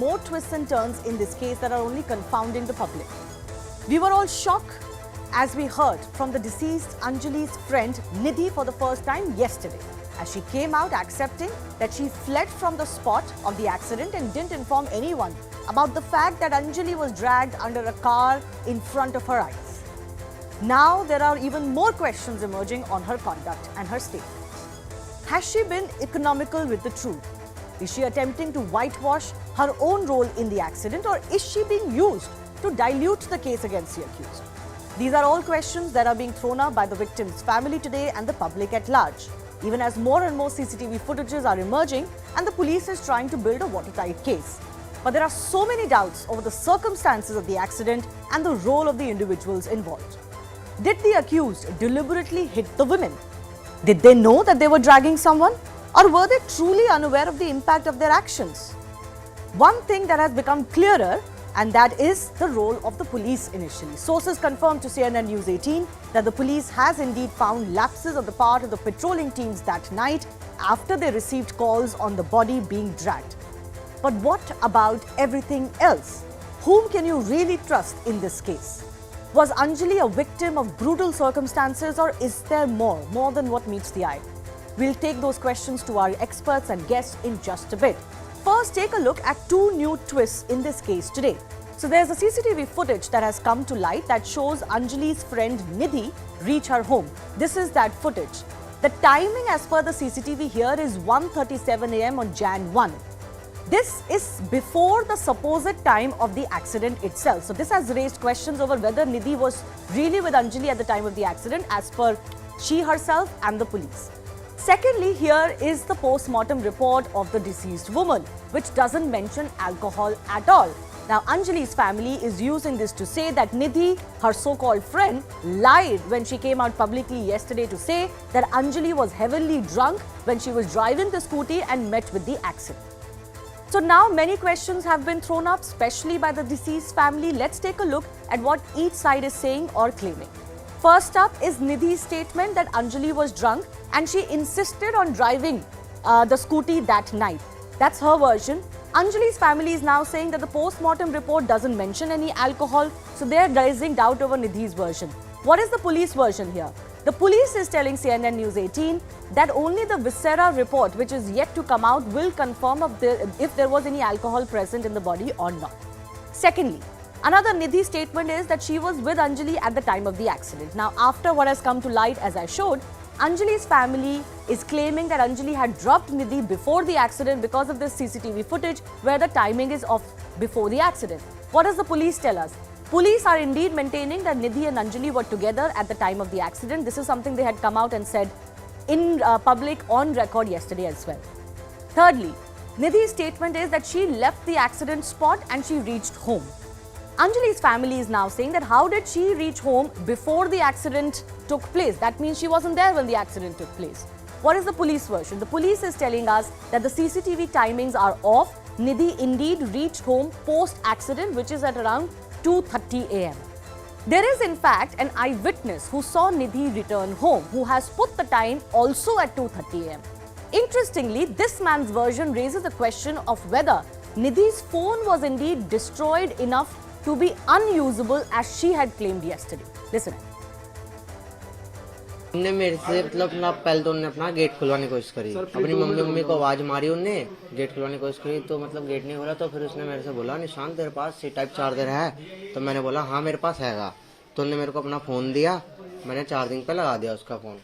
more twists and turns in this case that are only confounding the public. We were all shocked as we heard from the deceased Anjali's friend Nidhi for the first time yesterday, as she came out accepting that she fled from the spot of the accident and didn't inform anyone about the fact that Anjali was dragged under a car in front of her eyes. Now there are even more questions emerging on her conduct and her statements. Has she been economical with the truth? Is she attempting to whitewash her own role in the accident, or is she being used to dilute the case against the accused? These are all questions that are being thrown up by the victim's family today and the public at large, even as more and more CCTV footages are emerging and the police is trying to build a watertight case. But there are so many doubts over the circumstances of the accident and the role of the individuals involved. Did the accused deliberately hit the women? Did they know that they were dragging someone? Or were they truly unaware of the impact of their actions? One thing that has become clearer, and that is the role of the police initially. Sources confirmed to CNN News 18 that the police has indeed found lapses on the part of the patrolling teams that night after they received calls on the body being dragged. But what about everything else? Whom can you really trust in this case? Was Anjali a victim of brutal circumstances, or is there more than what meets the eye? We'll take those questions to our experts and guests in just a bit. First, take a look at two new twists in this case today. So there's a CCTV footage that has come to light that shows Anjali's friend Nidhi reach her home. This is that footage. The timing as per the CCTV here is 1:37 a.m. on Jan 1. This is before the supposed time of the accident itself. So this has raised questions over whether Nidhi was really with Anjali at the time of the accident as per she herself and the police. Secondly, here is the post-mortem report of the deceased woman, which doesn't mention alcohol at all. Now, Anjali's family is using this to say that Nidhi, her so-called friend, lied when she came out publicly yesterday to say that Anjali was heavily drunk when she was driving the scooty and met with the accident. So now many questions have been thrown up, especially by the deceased family. Let's take a look at what each side is saying or claiming. First up is Nidhi's statement that Anjali was drunk and she insisted on driving the scooty that night. That's her version. Anjali's family is now saying that the post-mortem report doesn't mention any alcohol, so they're raising doubt over Nidhi's version. What is the police version here? The police is telling CNN News 18 that only the viscera report, which is yet to come out, will confirm if there was any alcohol present in the body or not. Secondly, another Nidhi statement is that she was with Anjali at the time of the accident. Now, after what has come to light, as I showed, Anjali's family is claiming that Anjali had dropped Nidhi before the accident because of this CCTV footage where the timing is off before the accident. What does the police tell us? Police are indeed maintaining that Nidhi and Anjali were together at the time of the accident. This is something they had come out and said in public on record yesterday as well. Thirdly, Nidhi's statement is that she left the accident spot and she reached home. Anjali's family is now saying that how did she reach home before the accident took place? That means she wasn't there when the accident took place. What is the police version? The police is telling us that the CCTV timings are off. Nidhi indeed reached home post-accident, which is at around 2:30 a.m. There is in fact an eyewitness who saw Nidhi return home, who has put the time also at 2:30 a.m. Interestingly, this man's version raises the question of whether Nidhi's phone was indeed destroyed enough to be unusable as she had claimed yesterday. Listen. उनने मेरे से मतलब ना पहले तो उन्होंने अपना gate खुलवाने की कोशिश करी, अपनी मम्मी को आवाज मारी, उनने गेट खुलवाने की कोशिश करी तो मतलब गेट नहीं खुला। तो फिर उसने मेरे से बोला निशान तेरे पास सी टाइप चार्जर है? तो मैंने बोला हाँ मेरे पास हैगा। तो उन्होंने मेरे को अपना फोन दिया, मैंने चार्जिंग पे लगा दिया उसका फोन।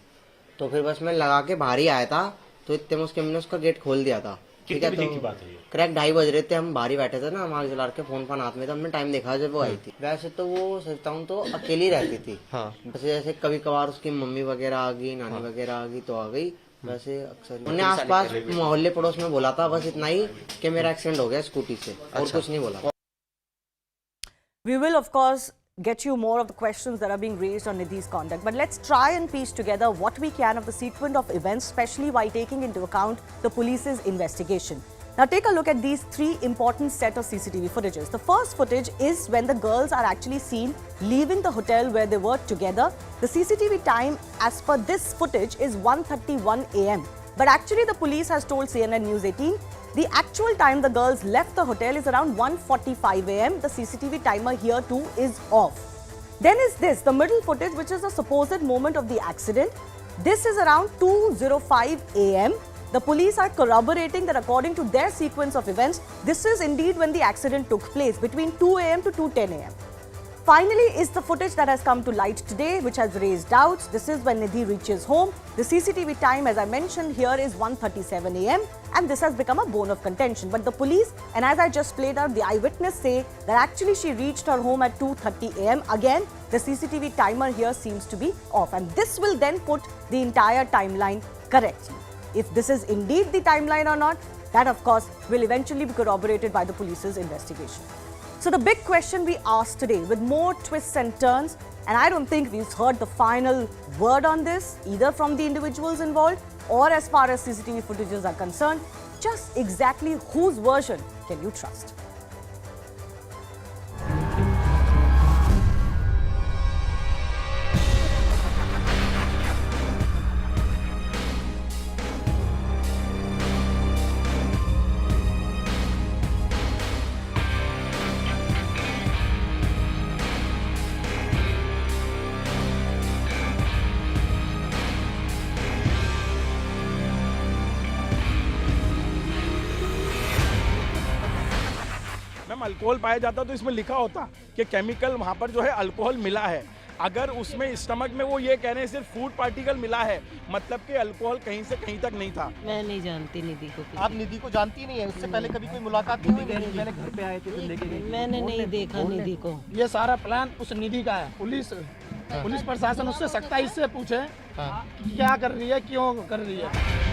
तो फिर बस मैं लगा के बाहर ही आया था तो इतने में उसके मैंने उसका गेट खोल दिया था। ठीक है, तो करेक्ट 2:30 बज रहे थे, हम बाहर ही बैठे थे ना, आग जला के फोन हाथ में था, हमने टाइम देखा जब वो आई थी। वैसे तो वो सोचता हूँ तो अकेली रहती थी। हाँ। वैसे जैसे कभी कभार उसकी मम्मी वगैरह आ गई, नानी वगैरह आ गई तो आ गई, वैसे अक्सर उन्हें आसपास मोहल्ले पड़ोस में बोला था बस इतना ही कि मेरा एक्सीडेंट हो गया स्कूटी से, और कुछ नहीं बोला। We will of course get you more of the questions that are being raised on Nidhi's conduct. But let's try and piece together what we can of the sequence of events, especially while taking into account the police's investigation. Now take a look at these three important set of CCTV footages. The first footage is when the girls are actually seen leaving the hotel where they were together. The CCTV time as per this footage is 1:31 a.m. But actually the police has told CNN News 18 The actual time the girls left the hotel is around 1:45 a.m. The CCTV timer here too is off. Then is this, the middle footage, which is the supposed moment of the accident. This is around 2:05 a.m. The police are corroborating that according to their sequence of events, this is indeed when the accident took place, between 2 a.m. to 2:10 a.m. Finally is the footage that has come to light today, which has raised doubts. This is when Nidhi reaches home. The CCTV time, as I mentioned here, is 1:37 a.m. and this has become a bone of contention. But the police, and as I just played out, the eyewitness say that actually she reached her home at 2:30 a.m. Again, the CCTV timer here seems to be off, and this will then put the entire timeline correctly. If this is indeed the timeline or not, that of course will eventually be corroborated by the police's investigation. So the big question we asked today, with more twists and turns, and I don't think we've heard the final word on this, either from the individuals involved or as far as CCTV footages are concerned, just exactly whose version can you trust? Alcohol पाया जाता तो इसमें लिखा होता कि chemical वहाँ पर जो है अल्कोहल मिला है। अगर उसमें स्टमक में वो ये कह रहे हैं सिर्फ फूड पार्टिकल मिला है, मतलब कि अल्कोहल कहीं से कहीं तक नहीं था। मैं नहीं जानती निधि को। आप निधि को जानती नहीं है? उससे पहले कभी कोई मुलाकात नहीं हुई? पहले घर पे आए थे तो लेके गए। मैंने नहीं देखा निधि को। ये सारा प्लान उस निधि का है। पुलिस प्रशासन उससे सख्ताई से पूछे कि क्या कर रही है, क्यों कर रही है।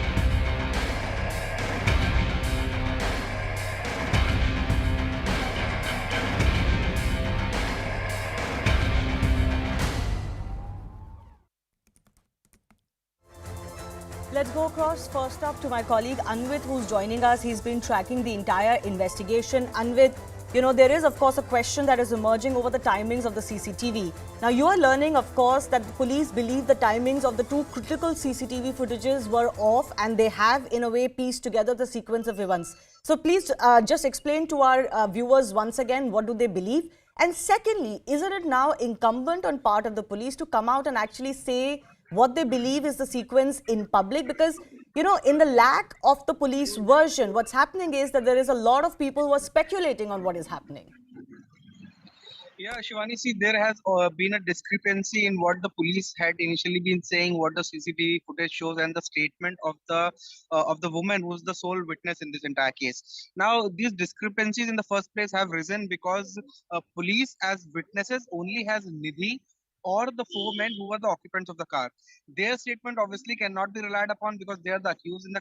Let's go across first up to my colleague Anvit, who's joining us. He's been tracking the entire investigation. Anvit, you know, there is of course a question that is emerging over the timings of the CCTV. Now you are learning, of course, that the police believe the timings of the two critical CCTV footages were off, and they have in a way pieced together the sequence of events. So please just explain to our viewers once again, what do they believe? And secondly, isn't it now incumbent on part of the police to come out and actually say what they believe is the sequence in public? Because, you know, in the lack of the police version, what's happening is that there is a lot of people who are speculating on what is happening. Yeah, Shivani, see, there has been a discrepancy in what the police had initially been saying, what the CCTV footage shows, and the statement of the woman who's the sole witness in this entire case. Now, these discrepancies in the first place have risen because police as witnesses only has Nidhi or the four men who were the occupants of the car. Their statement obviously cannot be relied upon because they are the accused in the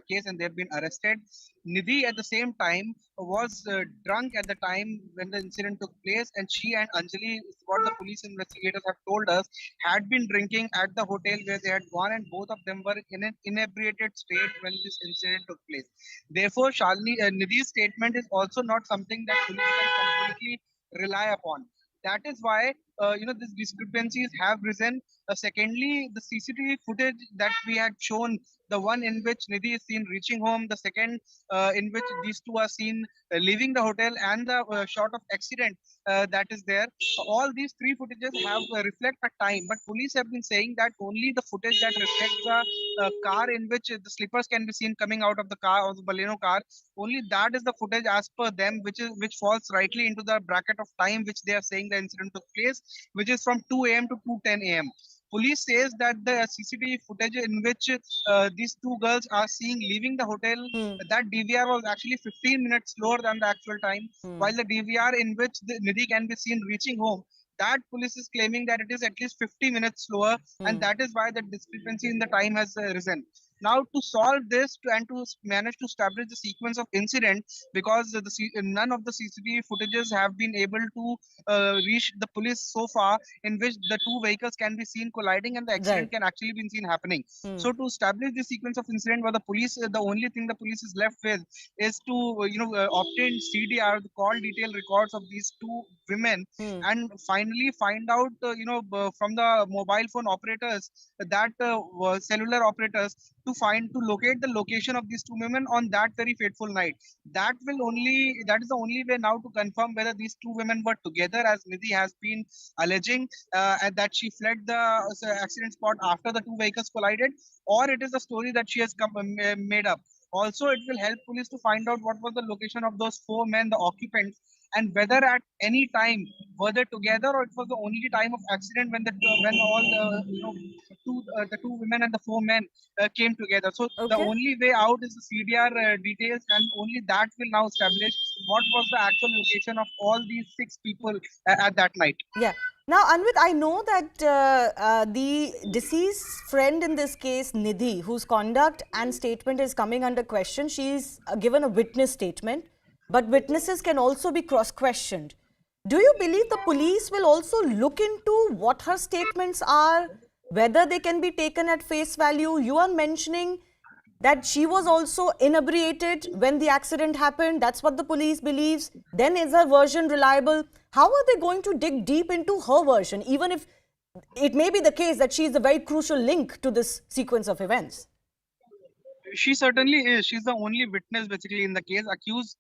case and they have been arrested. Nidhi at the same time was drunk at the time when the incident took place, and she and Anjali, what the police investigators have told us, had been drinking at the hotel where they had gone, and both of them were in an inebriated state when this incident took place. Therefore, Nidhi's statement is also not something that police can completely rely upon. That is why these discrepancies have risen. Secondly, the CCTV footage that we had shown, the one in which Nidhi is seen reaching home, the second in which these two are seen leaving the hotel, and the shot of accident that is there. All these three footages have reflect a time, but police have been saying that only the footage that reflects the car in which the slippers can be seen coming out of the car, of the Baleno car, only that is the footage as per them, which falls rightly into the bracket of time which they are saying the incident took place, which is from 2 a.m. to 2:10 a.m. Police says that the CCTV footage in which these two girls are seen leaving the hotel, that DVR was actually 15 minutes slower than the actual time, while the DVR in which the Nidhi can be seen reaching home, that police is claiming that it is at least 50 minutes slower, and that is why the discrepancy in the time has risen. Now, to solve this and to manage to establish the sequence of incident, because none of the CCTV footages have been able to reach the police so far, in which the two vehicles can be seen colliding and the accident can actually be seen happening. So, to establish the sequence of incident, where the police, the only thing the police is left with is to obtain CDR, the call detail records of these two women, and finally find out from the mobile phone operators, that cellular operators, to locate the location of these two women on that very fateful night. That is the only way now to confirm whether these two women were together, as Nidhi has been alleging, and that she fled the accident spot after the two vehicles collided, or it is a story that she has made up. Also, it will help police to find out what was the location of those four men, the occupants, and whether at any time were they together, or it was the only time of accident when all the two women and the four men came together. So the Okay. only way out is the CDR details, and only that will now establish what was the actual location of all these six people at that night. Yeah. Now, Anvit, I know that the deceased friend in this case, Nidhi, whose conduct and statement is coming under question, she's given a witness statement, but witnesses can also be cross-questioned. Do you believe the police will also look into what her statements are, whether they can be taken at face value? You are mentioning that she was also inebriated when the accident happened. That's what the police believes. Then is her version reliable? How are they going to dig deep into her version, even if it may be the case that she is a very crucial link to this sequence of events? She certainly is. She's the only witness basically in the case. Accused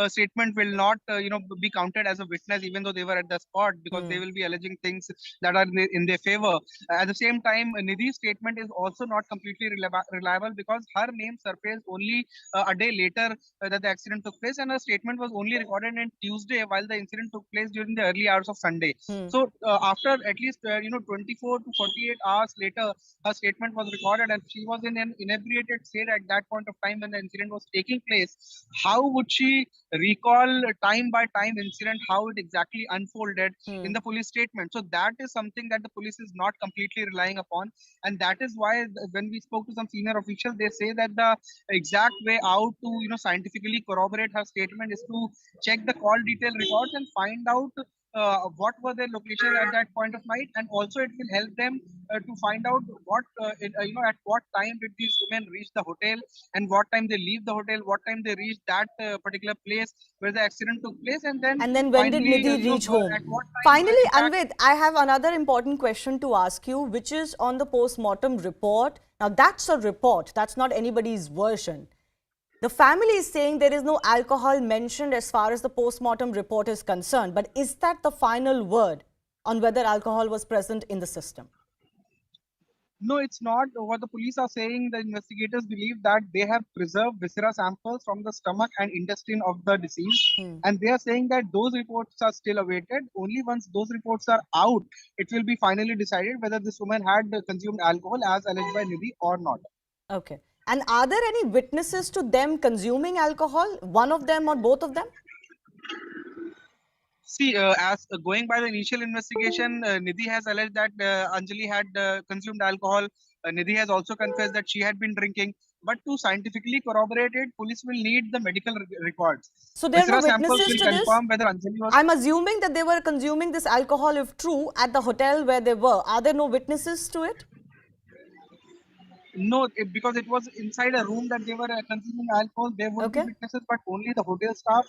statement will not, be counted as a witness, even though they were at the spot, because they will be alleging things that are in their favor. At the same time, Nidhi's statement is also not completely reliable, because her name surfaced only a day later that the accident took place, and her statement was only recorded on Tuesday, while the incident took place during the early hours of Sunday. So after at least 24 to 48 hours later, her statement was recorded, and she was in an inebriated state at that point of time when the incident was taking place. How would she recall time by time incident, how it exactly unfolded in the police statement? So that is something that the police is not completely relying upon, and that is why when we spoke to some senior officials, they say that the exact way out to scientifically corroborate her statement is to check the call detail records and find out what were their locations at that point of night, and also it will help them to find out what at what time did these women reach the hotel, and what time they leave the hotel, what time they reach that particular place where the accident took place, and then when did finally, Nidhi reach home? at what time Finally, exact- Anvit, I have another important question to ask you, which is on the post-mortem report. Now, that's a report. That's not anybody's version. The family is saying there is no alcohol mentioned as far as the post-mortem report is concerned. But is that the final word on whether alcohol was present in the system? No, it's not. What the police are saying, the investigators believe that they have preserved viscera samples from the stomach and intestine of the deceased. And they are saying that those reports are still awaited. Only once those reports are out, it will be finally decided whether this woman had consumed alcohol as alleged by Nidhi or not. Okay. And are there any witnesses to them consuming alcohol? One of them or both of them? See, as going by the initial investigation, Nidhi has alleged that Anjali had consumed alcohol. Nidhi has also confessed that she had been drinking. But to scientifically corroborate it, police will need the medical records. So there are no Viscera samples witnesses will to this? confirm whether Anjali was. I'm assuming that they were consuming this alcohol, if true, at the hotel where they were. Are there no witnesses to it? No, because it was inside a room that they were consuming alcohol. There would be witnesses, but only the hotel staff,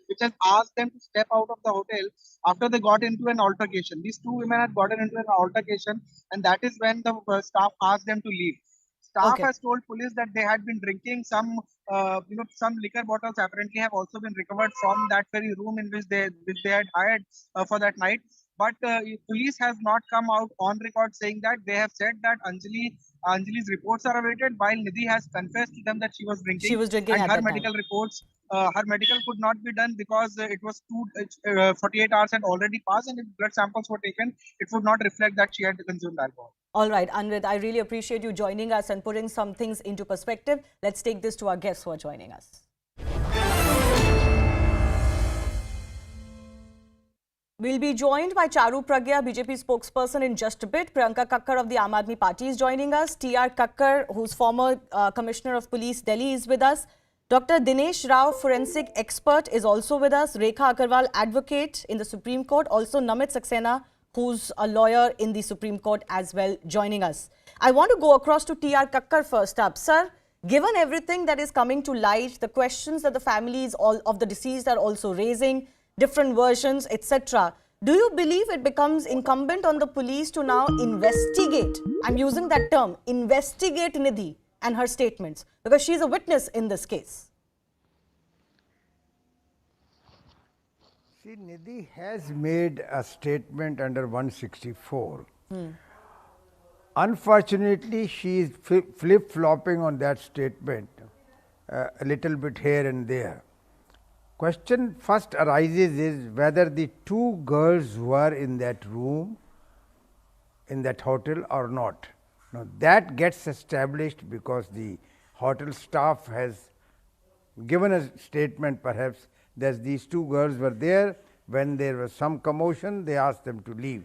which has asked them to step out of the hotel after they got into an altercation. These two women had gotten into an altercation, and that is when the staff asked them to leave. Staff has told police that they had been drinking some liquor bottles. Apparently, have also been recovered from that very room in which they had hired for that night. But police has not come out on record saying that. They have said that Anjali's reports are awaited, while Nidhi has confessed to them that she was drinking. She was drinking and at her that medical time. reports, her medical could not be done because it was 48 hours had already passed, and if blood samples were taken, it would not reflect that she had consumed alcohol. All right, Anvit, I really appreciate you joining us and putting some things into perspective. Let's take this to our guests who are joining us. We'll be joined by Charu Pragya, BJP spokesperson, in just a bit. Priyanka Kakkar of the Aam Aadmi Party is joining us. T.R. Kakkar, who's former Commissioner of Police, Delhi, is with us. Dr. Dinesh Rao, forensic expert, is also with us. Rekha Agarwal, advocate in the Supreme Court. Also Namit Saxena, who's a lawyer in the Supreme Court as well, joining us. I want to go across to T.R. Kakkar first up. Sir, given everything that is coming to light, the questions that the families of the deceased are also raising, different versions, etc., do you believe it becomes incumbent on the police to now investigate, I'm using that term, investigate Nidhi, and her statements? Because she's a witness in this case. See, Nidhi has made a statement under 164. Unfortunately, she is flip-flopping on that statement a little bit here and there. Question first arises is whether the two girls were in that room, in that hotel or not. Now, that gets established because the hotel staff has given a statement perhaps that these two girls were there. When there was some commotion, they asked them to leave.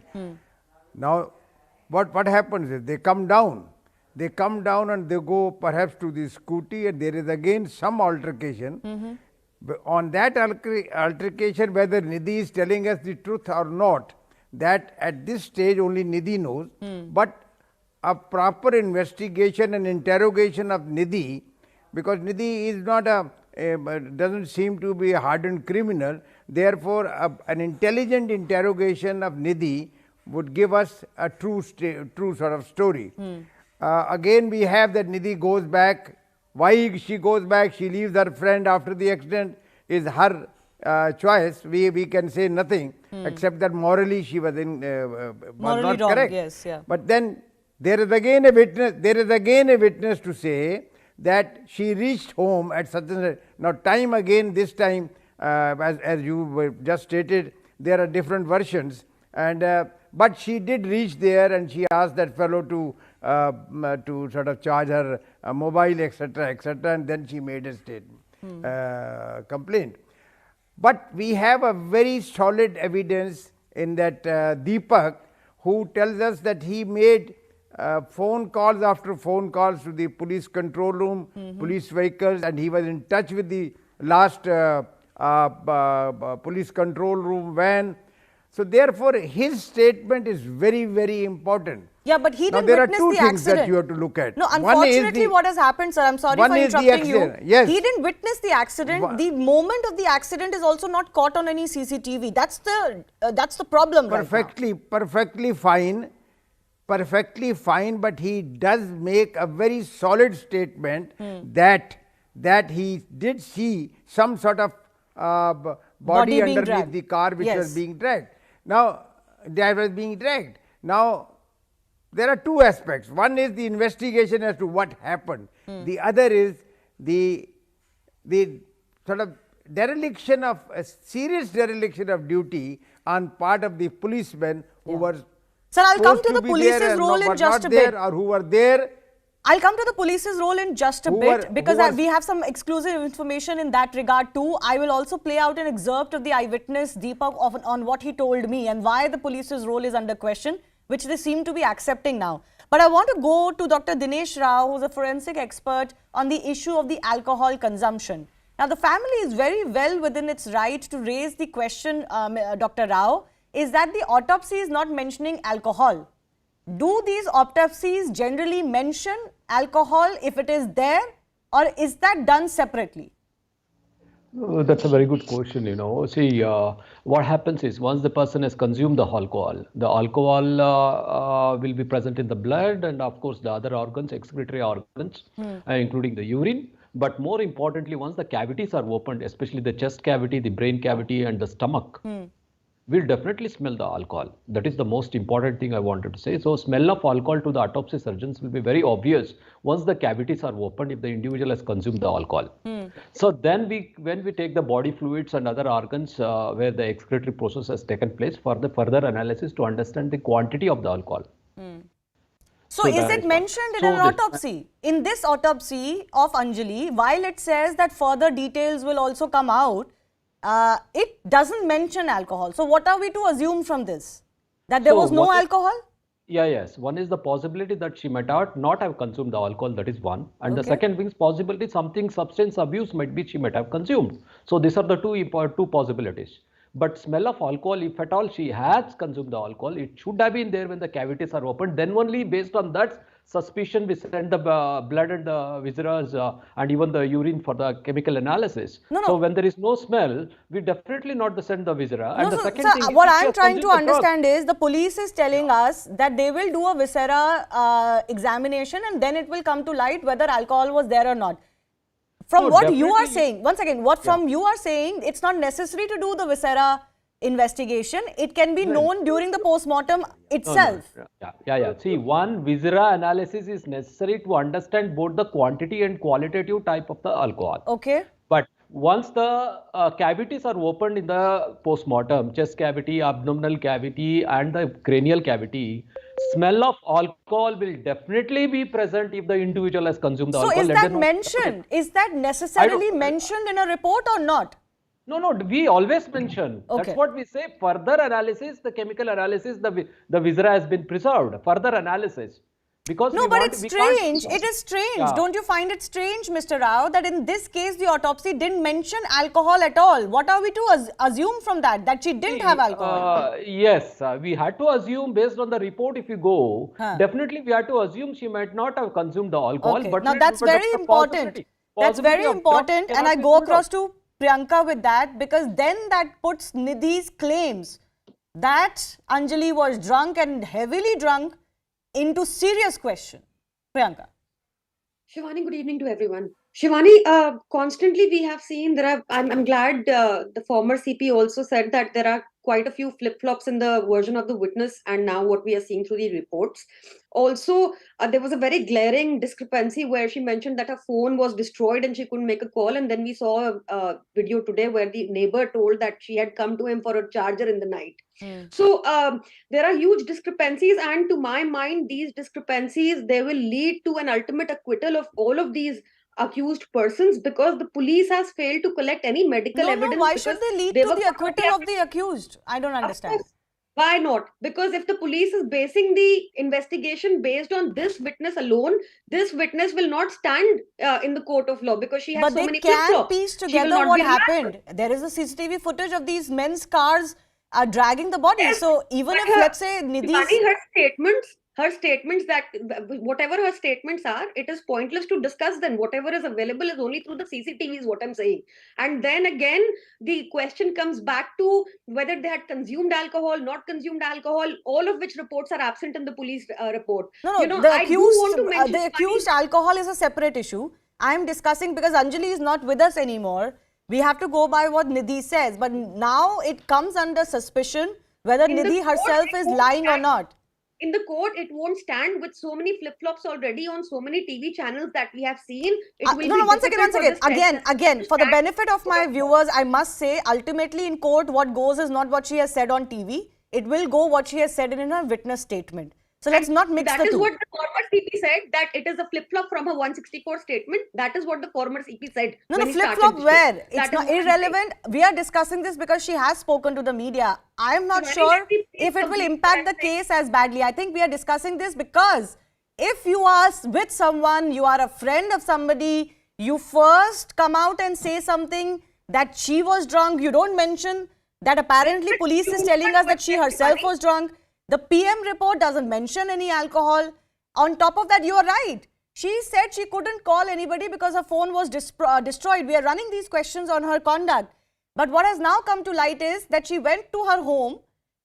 Now, what happens is they come down. They come down and they go perhaps to the scooty, and there is again some altercation. On that altercation, whether Nidhi is telling us the truth or not, that at this stage only Nidhi knows. But a proper investigation and interrogation of Nidhi, because Nidhi is not doesn't seem to be a hardened criminal. Therefore, an intelligent interrogation of Nidhi would give us a true sort of story. Again, we have that Nidhi goes back. Why she goes back, she leaves her friend after the accident, is her choice. We can say nothing except that morally she was not wrong, correct. yes, yeah. But then there is again a witness. There is again a witness to say that she reached home at such and such. Now, time again. This time, as you just stated, there are different versions. And but she did reach there, and she asked that fellow to sort of charge her mobile, etc., and then she made a statement, complaint. But we have a very solid evidence in that Deepak, who tells us that he made phone calls after phone calls to the police control room, police vehicles, and he was in touch with the last police control room van. So therefore, his statement is very, very important. Yeah, but he Now, didn't there are witness two the things accident. that you have to look at. No, unfortunately, what has happened, sir, I'm sorry for interrupting you. Yes. He didn't witness the accident. The moment of the accident is also not caught on any CCTV. That's the problem right now. Perfectly fine, but he does make a very solid statement that he did see some sort of body underneath the car which was being dragged. Now, Now, there are two aspects. One is the investigation as to what happened. The other is the sort of dereliction of a serious dereliction of duty on part of the policemen who were Sir, I'll come to the police's role in just a bit. Or who were there. I'll come to the police's role in just a bit because we have some exclusive information in that regard too. I will also play out an excerpt of the eyewitness Deepak on what he told me and why the police's role is under question, which they seem to be accepting now. But I want to go to Dr. Dinesh Rao, who's a forensic expert on the issue of the alcohol consumption. Now, the family is very well within its right to raise the question, Dr. Rao, is that the autopsy is not mentioning alcohol. Do these autopsies generally mention alcohol if it is there, or is that done separately? That's a very good question, See, what happens is once the person has consumed the alcohol will be present in the blood and of course the other organs, excretory organs, including the urine. But more importantly, once the cavities are opened, especially the chest cavity, the brain cavity and the stomach, we'll definitely smell the alcohol. That is the most important thing I wanted to say. So smell of alcohol to the autopsy surgeons will be very obvious once the cavities are opened if the individual has consumed the alcohol. So then when we take the body fluids and other organs where the excretory process has taken place for the further analysis to understand the quantity of the alcohol. So is it mentioned in an autopsy? In this autopsy of Anjali, while it says that further details will also come out, it doesn't mention alcohol. So what are we to assume from this? That there was no alcohol? Yes. One is the possibility that she might not have consumed the alcohol. That is one. And the second is possibility substance abuse she might have consumed. So these are the two possibilities. But smell of alcohol, if at all she has consumed the alcohol, it should have been there when the cavities are opened. Then only based on that, suspicion, we send the blood and the viscera and even the urine for the chemical analysis. No, no. So when there is no smell, we definitely not send the viscera. No, And the so, second sir, thing is what if she I'm has trying to consumed the drug- understand is the police is telling us that they will do a viscera examination and then it will come to light whether alcohol was there or not. From No, what you are definitely- saying, once again, what from you are saying, it's not necessary to do the viscera investigation. It can be known during the post-mortem itself. Yeah. See, one viscera analysis is necessary to understand both the quantity and qualitative type of the alcohol. Okay. But once the cavities are opened in the post-mortem, chest cavity, abdominal cavity and the cranial cavity, smell of alcohol will definitely be present if the individual has consumed the So alcohol. is Let that them- mentioned? Is that necessarily mentioned in a report or not? No, we always mention. Okay. That's what we say. Further analysis, the chemical analysis, the viscera has been preserved. Further analysis. Because No, we but want- it's we can't- strange. It is strange. Yeah. Don't you find it strange, Mr. Rao, that in this case the autopsy didn't mention alcohol at all? What are we to assume from that? That she didn't have alcohol? Yes, we had to assume based on the report. If you go, definitely we had to assume she might not have consumed the alcohol. Okay. But Now that's but very the important. possibility That's very of drug important, and cannot I be go ruled across out. to Priyanka with that, because then that puts Nidhi's claims that Anjali was drunk and heavily drunk into serious question. Priyanka. Shivani, good evening to everyone. Shivani, constantly we have seen I'm glad the former CP also said that there are quite a few flip-flops in the version of the witness and now what we are seeing through the reports. Also, there was a very glaring discrepancy where she mentioned that her phone was destroyed and she couldn't make a call. And then we saw a video today where the neighbor told that she had come to him for a charger in the night. So there are huge discrepancies, and to my mind, these discrepancies, they will lead to an ultimate acquittal of all of these accused persons because the police has failed to collect any medical evidence. Why should they lead to the acquittal of the accused? I don't understand. Why not? Because if the police is basing the investigation based on this witness alone, this witness will not stand in the court of law because she has so many flip-flops. But they can piece together what happened. There is a CCTV footage of these men's cars dragging the body. Yes. So even if, let's say, Nidhi's... her statements that whatever her statements are, it is pointless to discuss them. Whatever is available is only through the CCTV is what I'm saying. And then again, the question comes back to whether they had consumed alcohol, not consumed alcohol, all of which reports are absent in the police report. No, the accused alcohol is a separate issue. I'm discussing because Anjali is not with us anymore. We have to go by what Nidhi says. But now it comes under suspicion whether Nidhi herself is lying or not. In the court, it won't stand with so many flip-flops already on so many TV channels that we have seen. Once again. Again, for the benefit of my viewers, I must say, ultimately in court, what goes is not what she has said on TV. It will go what she has said in her witness statement. So let's not mix the two. That is what the former CP said, that it is a flip-flop from her 164 statement. That is what the former CP said. No, flip-flop where? It's not irrelevant. We are discussing this because she has spoken to the media. I am not sure if it will impact the case as badly. I think we are discussing this because if you are with someone, you are a friend of somebody, you first come out and say something that she was drunk. You don't mention that apparently police is telling us that she herself was drunk. The PM report doesn't mention any alcohol. On top of that, you are right. She said she couldn't call anybody because her phone was destroyed. We are running these questions on her conduct. But what has now come to light is that she went to her home.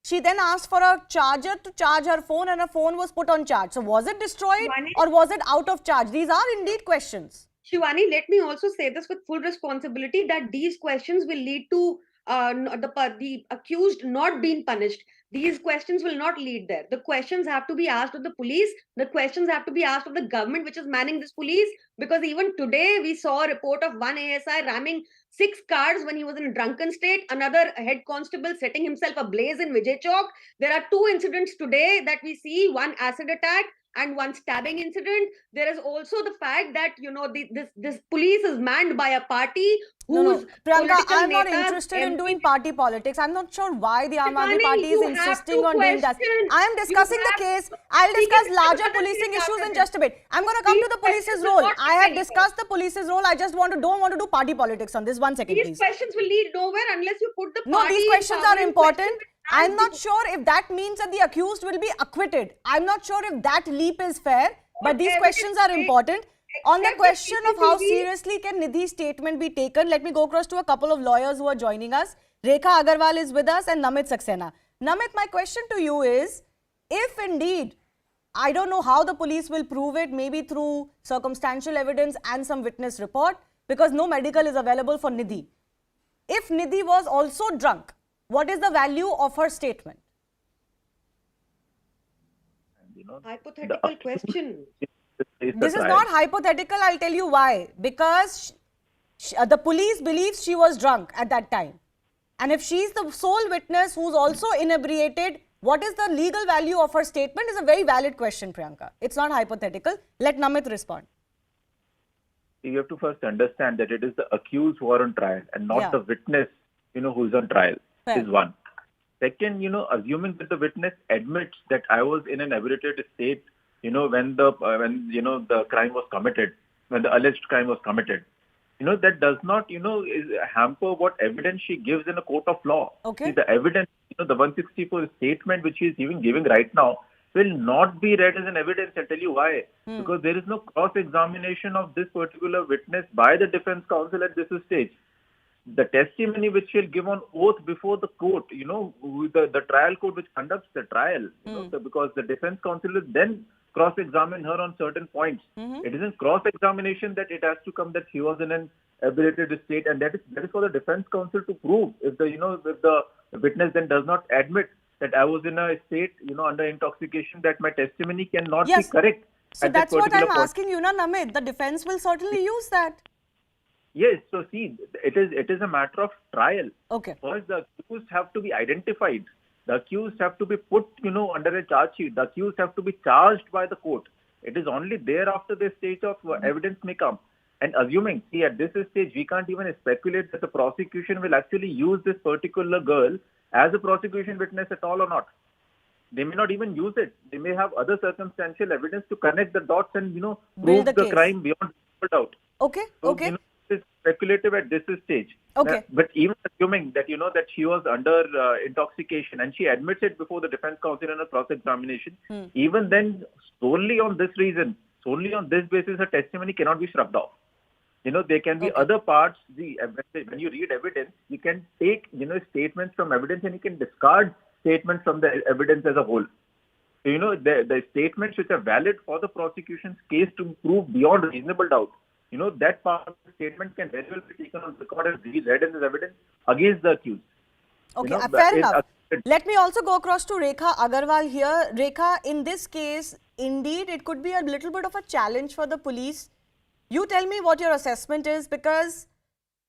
She then asked for a charger to charge her phone and her phone was put on charge. So was it destroyed or was it out of charge? These are indeed questions. Shivani, let me also say this with full responsibility that these questions will lead to the accused not being punished. These questions will not lead there. The questions have to be asked of the police. The questions have to be asked of the government which is manning this police. Because even today we saw a report of one ASI ramming 6 cars when he was in a drunken state. Another head constable setting himself ablaze in Vijay Chowk. There are 2 incidents today that we see, one acid attack and one stabbing incident. There is also the fact that, you know, this police is manned by a party whose Priyanka, I'm not interested in doing party politics. I'm not sure why the Aam Aadmi Party is insisting on doing that. I am discussing the case. I'll discuss larger policing issues in just a bit. I'm going to come to the police's role. I have discussed the police's role. I just don't want to do party politics on this. 1 second, please. These questions will lead nowhere unless you put the No, these questions are important. I'm not sure if that means that the accused will be acquitted. I'm not sure if that leap is fair. But these questions are important. On the question of how seriously can Nidhi's statement be taken, let me go across to a couple of lawyers who are joining us. Rekha Agarwal is with us and Namit Saxena. Namit, my question to you is, if indeed, I don't know how the police will prove it, maybe through circumstantial evidence and some witness report, because no medical is available for Nidhi. If Nidhi was also drunk, what is the value of her statement? Hypothetical question. This is not hypothetical, I'll tell you why. Because the police believes she was drunk at that time. And if she's the sole witness who's also inebriated, what is the legal value of her statement is a very valid question, Priyanka. It's not hypothetical. Let Namit respond. You have to first understand that it is the accused who are on trial and not the witness, who's on trial. Is one. Second, assuming that the witness admits that I was in an inebriated state, when the crime was committed, when the alleged crime was committed, that does not, hamper what evidence she gives in a court of law. Okay. See, the evidence, the 164 statement which she is even giving right now will not be read as an evidence. I'll tell you why. Because there is no cross-examination of this particular witness by the defense counsel at this stage. The testimony which she'll give on oath before the court, the trial court which conducts the trial, because the defense counsel will then cross-examine her on certain points. It isn't cross-examination that it has to come that she was in an inebriated state, and that is for the defense counsel to prove. If the witness then does not admit that I was in a state, under intoxication, that my testimony cannot be correct. So that's what I'm asking you, Namit. The defense will certainly use that. Yes, so see, it is a matter of trial. Okay. First, the accused have to be identified. The accused have to be put, under a charge sheet. The accused have to be charged by the court. It is only thereafter this stage of evidence may come. And assuming, see, at this stage, we can't even speculate that the prosecution will actually use this particular girl as a prosecution witness at all or not. They may not even use it. They may have other circumstantial evidence to connect the dots and, prove the crime beyond doubt. Okay, so, okay. It's speculative at this stage. Okay. But even assuming that, that she was under intoxication and she admits it before the defense counsel in a cross-examination, even then, solely on this reason, solely on this basis, her testimony cannot be shrugged off. There can be other parts. When you read evidence, you can take, statements from evidence and you can discard statements from the evidence as a whole. So, the statements which are valid for the prosecution's case to prove beyond reasonable doubt, that part of the statement can very well be taken on record and read as evidence against the accused. Okay, fair enough. Let me also go across to Rekha Agarwal here. Rekha, in this case, indeed, it could be a little bit of a challenge for the police. You tell me what your assessment is, because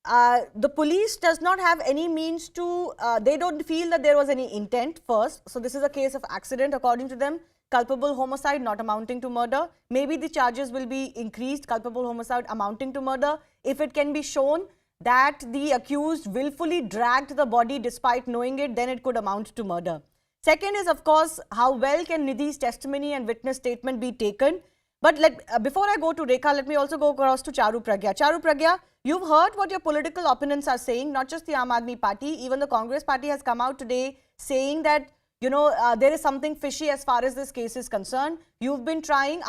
the police does not have any means to, they don't feel that there was any intent first. So this is a case of accident according to them. Culpable homicide not amounting to murder. Maybe the charges will be increased, culpable homicide amounting to murder. If it can be shown that the accused willfully dragged the body despite knowing it, then it could amount to murder. Second is, of course, how well can Nidhi's testimony and witness statement be taken? But before I go to Rekha, let me also go across to Charu Pragya. Charu Pragya, you've heard what your political opponents are saying, not just the Aam Aadmi Party, even the Congress Party has come out today saying that, there is something fishy as far as this case is concerned. You've been trying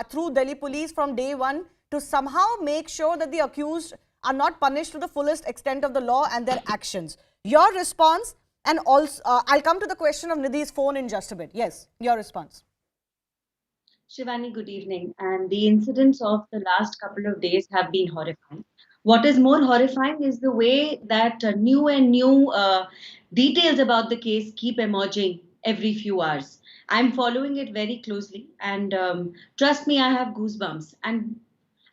through Delhi police from day one to somehow make sure that the accused are not punished to the fullest extent of the law and their actions. Your response, and also I'll come to the question of Nidhi's phone in just a bit. Yes, your response. Shivani, good evening. And the incidents of the last couple of days have been horrifying. What is more horrifying is the way that new details about the case keep emerging every few hours. I'm following it very closely, and trust me, I have goosebumps. And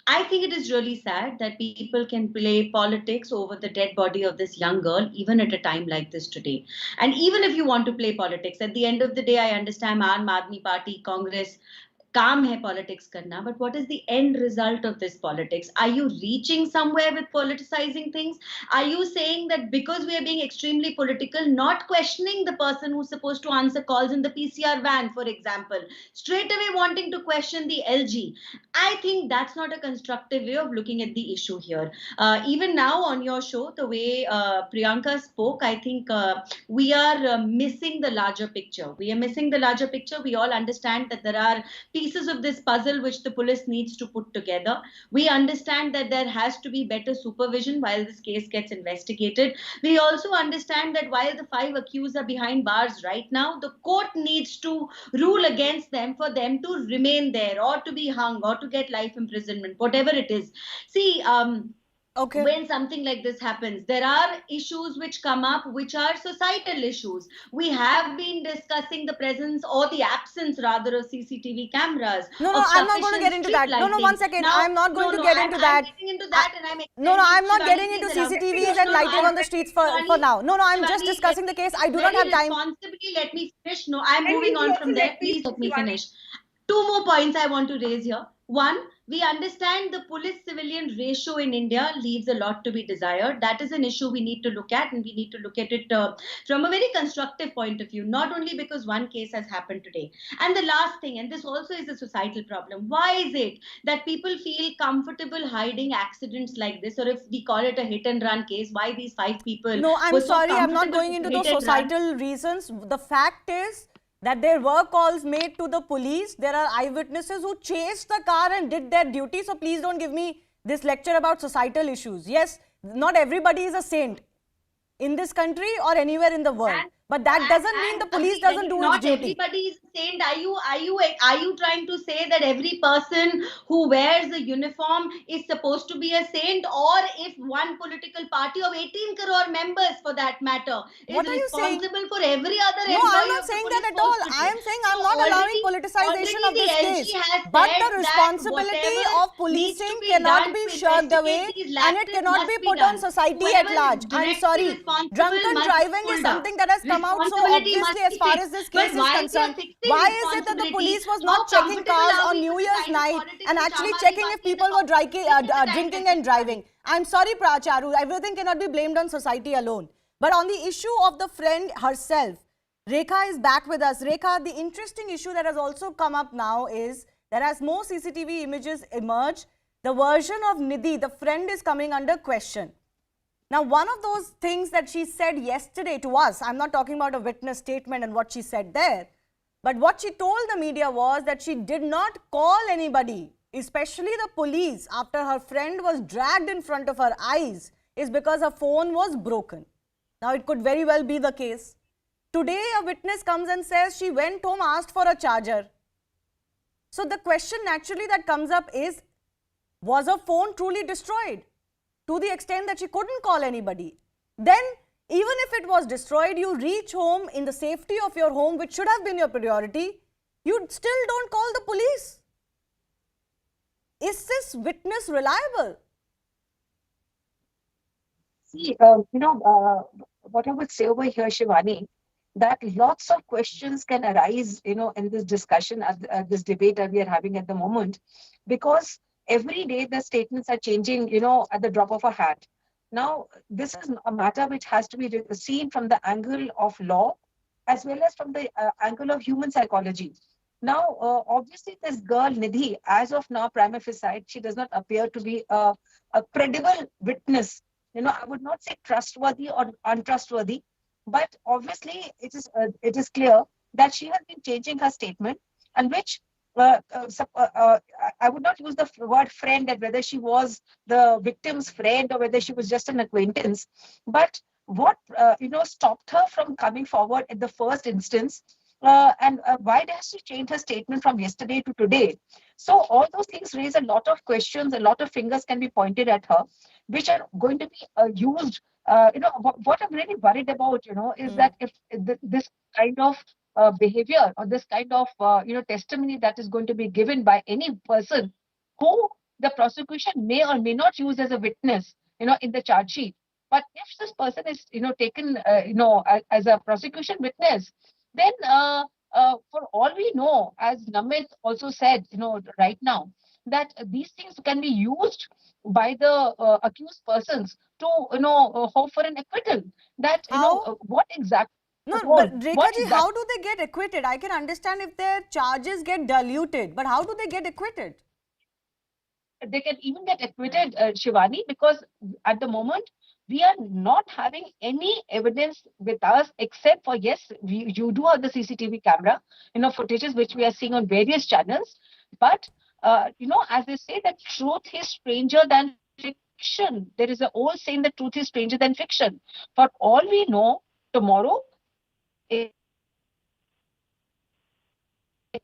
I think it is really sad that people can play politics over the dead body of this young girl, even at a time like this today. And even if you want to play politics, at the end of the day, I understand Aam Aadmi Party, Congress, काम है politics करना, but what is the end result of this politics? Are you reaching somewhere with politicizing things? Are you saying that because we are being extremely political, not questioning the person who's supposed to answer calls in the PCR van, for example, straight away wanting to question the LG? I think that's not a constructive way of looking at the issue here. Even now on your show, the way Priyanka spoke, I think we are missing the larger picture. We are missing the larger picture. We all understand that there are people pieces of this puzzle which the police needs to put together. We understand that there has to be better supervision while this case gets investigated. We also understand that while the 5 accused are behind bars right now, the court needs to rule against them for them to remain there or to be hung or to get life imprisonment, whatever it is. See, Okay. when something like this happens, there are issues which come up which are societal issues. We have been discussing the presence or the absence rather of CCTV cameras. No, I'm not going to get into that. No, one second. Now, I'm not going to get into that. I'm getting into that and I'm No, I'm not getting Shivani, into please allow me. CCTVs and lighting on the streets for now. No, I'm just Shivani, discussing the case. I do not have time. Responsibly, let me finish. No, I'm moving Nidhi, on also from there. let me Please let me Shivani. finish. 2 more points I want to raise here. One, we understand the police-civilian ratio in India leaves a lot to be desired. That is an issue we need to look at, and we need to look at it from a very constructive point of view, not only because one case has happened today. And the last thing, and this also is a societal problem, why is it that people feel comfortable hiding accidents like this, or if we call it a hit-and-run case, why these 5 people No, I'm were so sorry. I'm not comfortable going into with those hit-and-run? societal reasons. The fact is that there were calls made to the police. There are eyewitnesses who chased the car and did their duty. So please don't give me this lecture about societal issues. Yes, not everybody is a saint in this country or anywhere in the world. But that doesn't mean the police doesn't do its duty. Not everybody is a saint. Are you trying to say that every person who wears a uniform is supposed to be a saint, or if one political party of 18 crore members, for that matter, is responsible for every other employee? No, I'm not saying that at all. I am saying I'm not allowing politicization of this case. But the responsibility of policing cannot be shirked away, and it cannot be put on society at large. I'm sorry. Drunken driving is something that has come out so obviously as far as this case is concerned. Why is it that the police was not checking cars on New Year's night and actually checking if people were drinking and driving? I'm sorry, Pracharu, everything cannot be blamed on society alone. But on the issue of the friend herself, Rekha is back with us. Rekha, the interesting issue that has also come up now is that as more CCTV images emerge, the version of Nidhi, the friend, is coming under question. Now, one of those things that she said yesterday to us, I'm not talking about a witness statement and what she said there, but what she told the media was that she did not call anybody, especially the police, after her friend was dragged in front of her eyes, is because her phone was broken. Now, it could very well be the case. Today, a witness comes and says she went home, asked for a charger. So, the question naturally that comes up is, was her phone truly destroyed? To the extent that she couldn't call anybody. Then, even if it was destroyed, you reach home in the safety of your home, which should have been your priority, you still don't call the police. Is this witness reliable? See, what I would say over here, Shivani, that lots of questions can arise, in this discussion, this debate that we are having at the moment, because every day the statements are changing, at the drop of a hat. Now, this is a matter which has to be seen from the angle of law as well as from the angle of human psychology. Now, obviously, this girl, Nidhi, as of now, prima facie, she does not appear to be a credible witness. I would not say trustworthy or untrustworthy, but obviously, it is clear that she has been changing her statement, and which I would not use the word friend, that whether she was the victim's friend or whether she was just an acquaintance. But what stopped her from coming forward at the first instance, and why does she change her statement from yesterday to today? So all those things raise a lot of questions. A lot of fingers can be pointed at her, which are going to be used. What I'm really worried about, is that if this kind of behavior or this kind of testimony that is going to be given by any person who the prosecution may or may not use as a witness, in the charge sheet. But if this person is taken as a prosecution witness, then for all we know, as Namit also said, right now, that these things can be used by the accused persons to hope for an acquittal. That what exactly. No, but Rekha ji, how do they get acquitted? I can understand if their charges get diluted, but how do they get acquitted? They can even get acquitted, Shivani, because at the moment, we are not having any evidence with us except for, yes, you do have the CCTV camera, footages which we are seeing on various channels. But as they say, that truth is stranger than fiction. There is an old saying that truth is stranger than fiction. For all we know, tomorrow it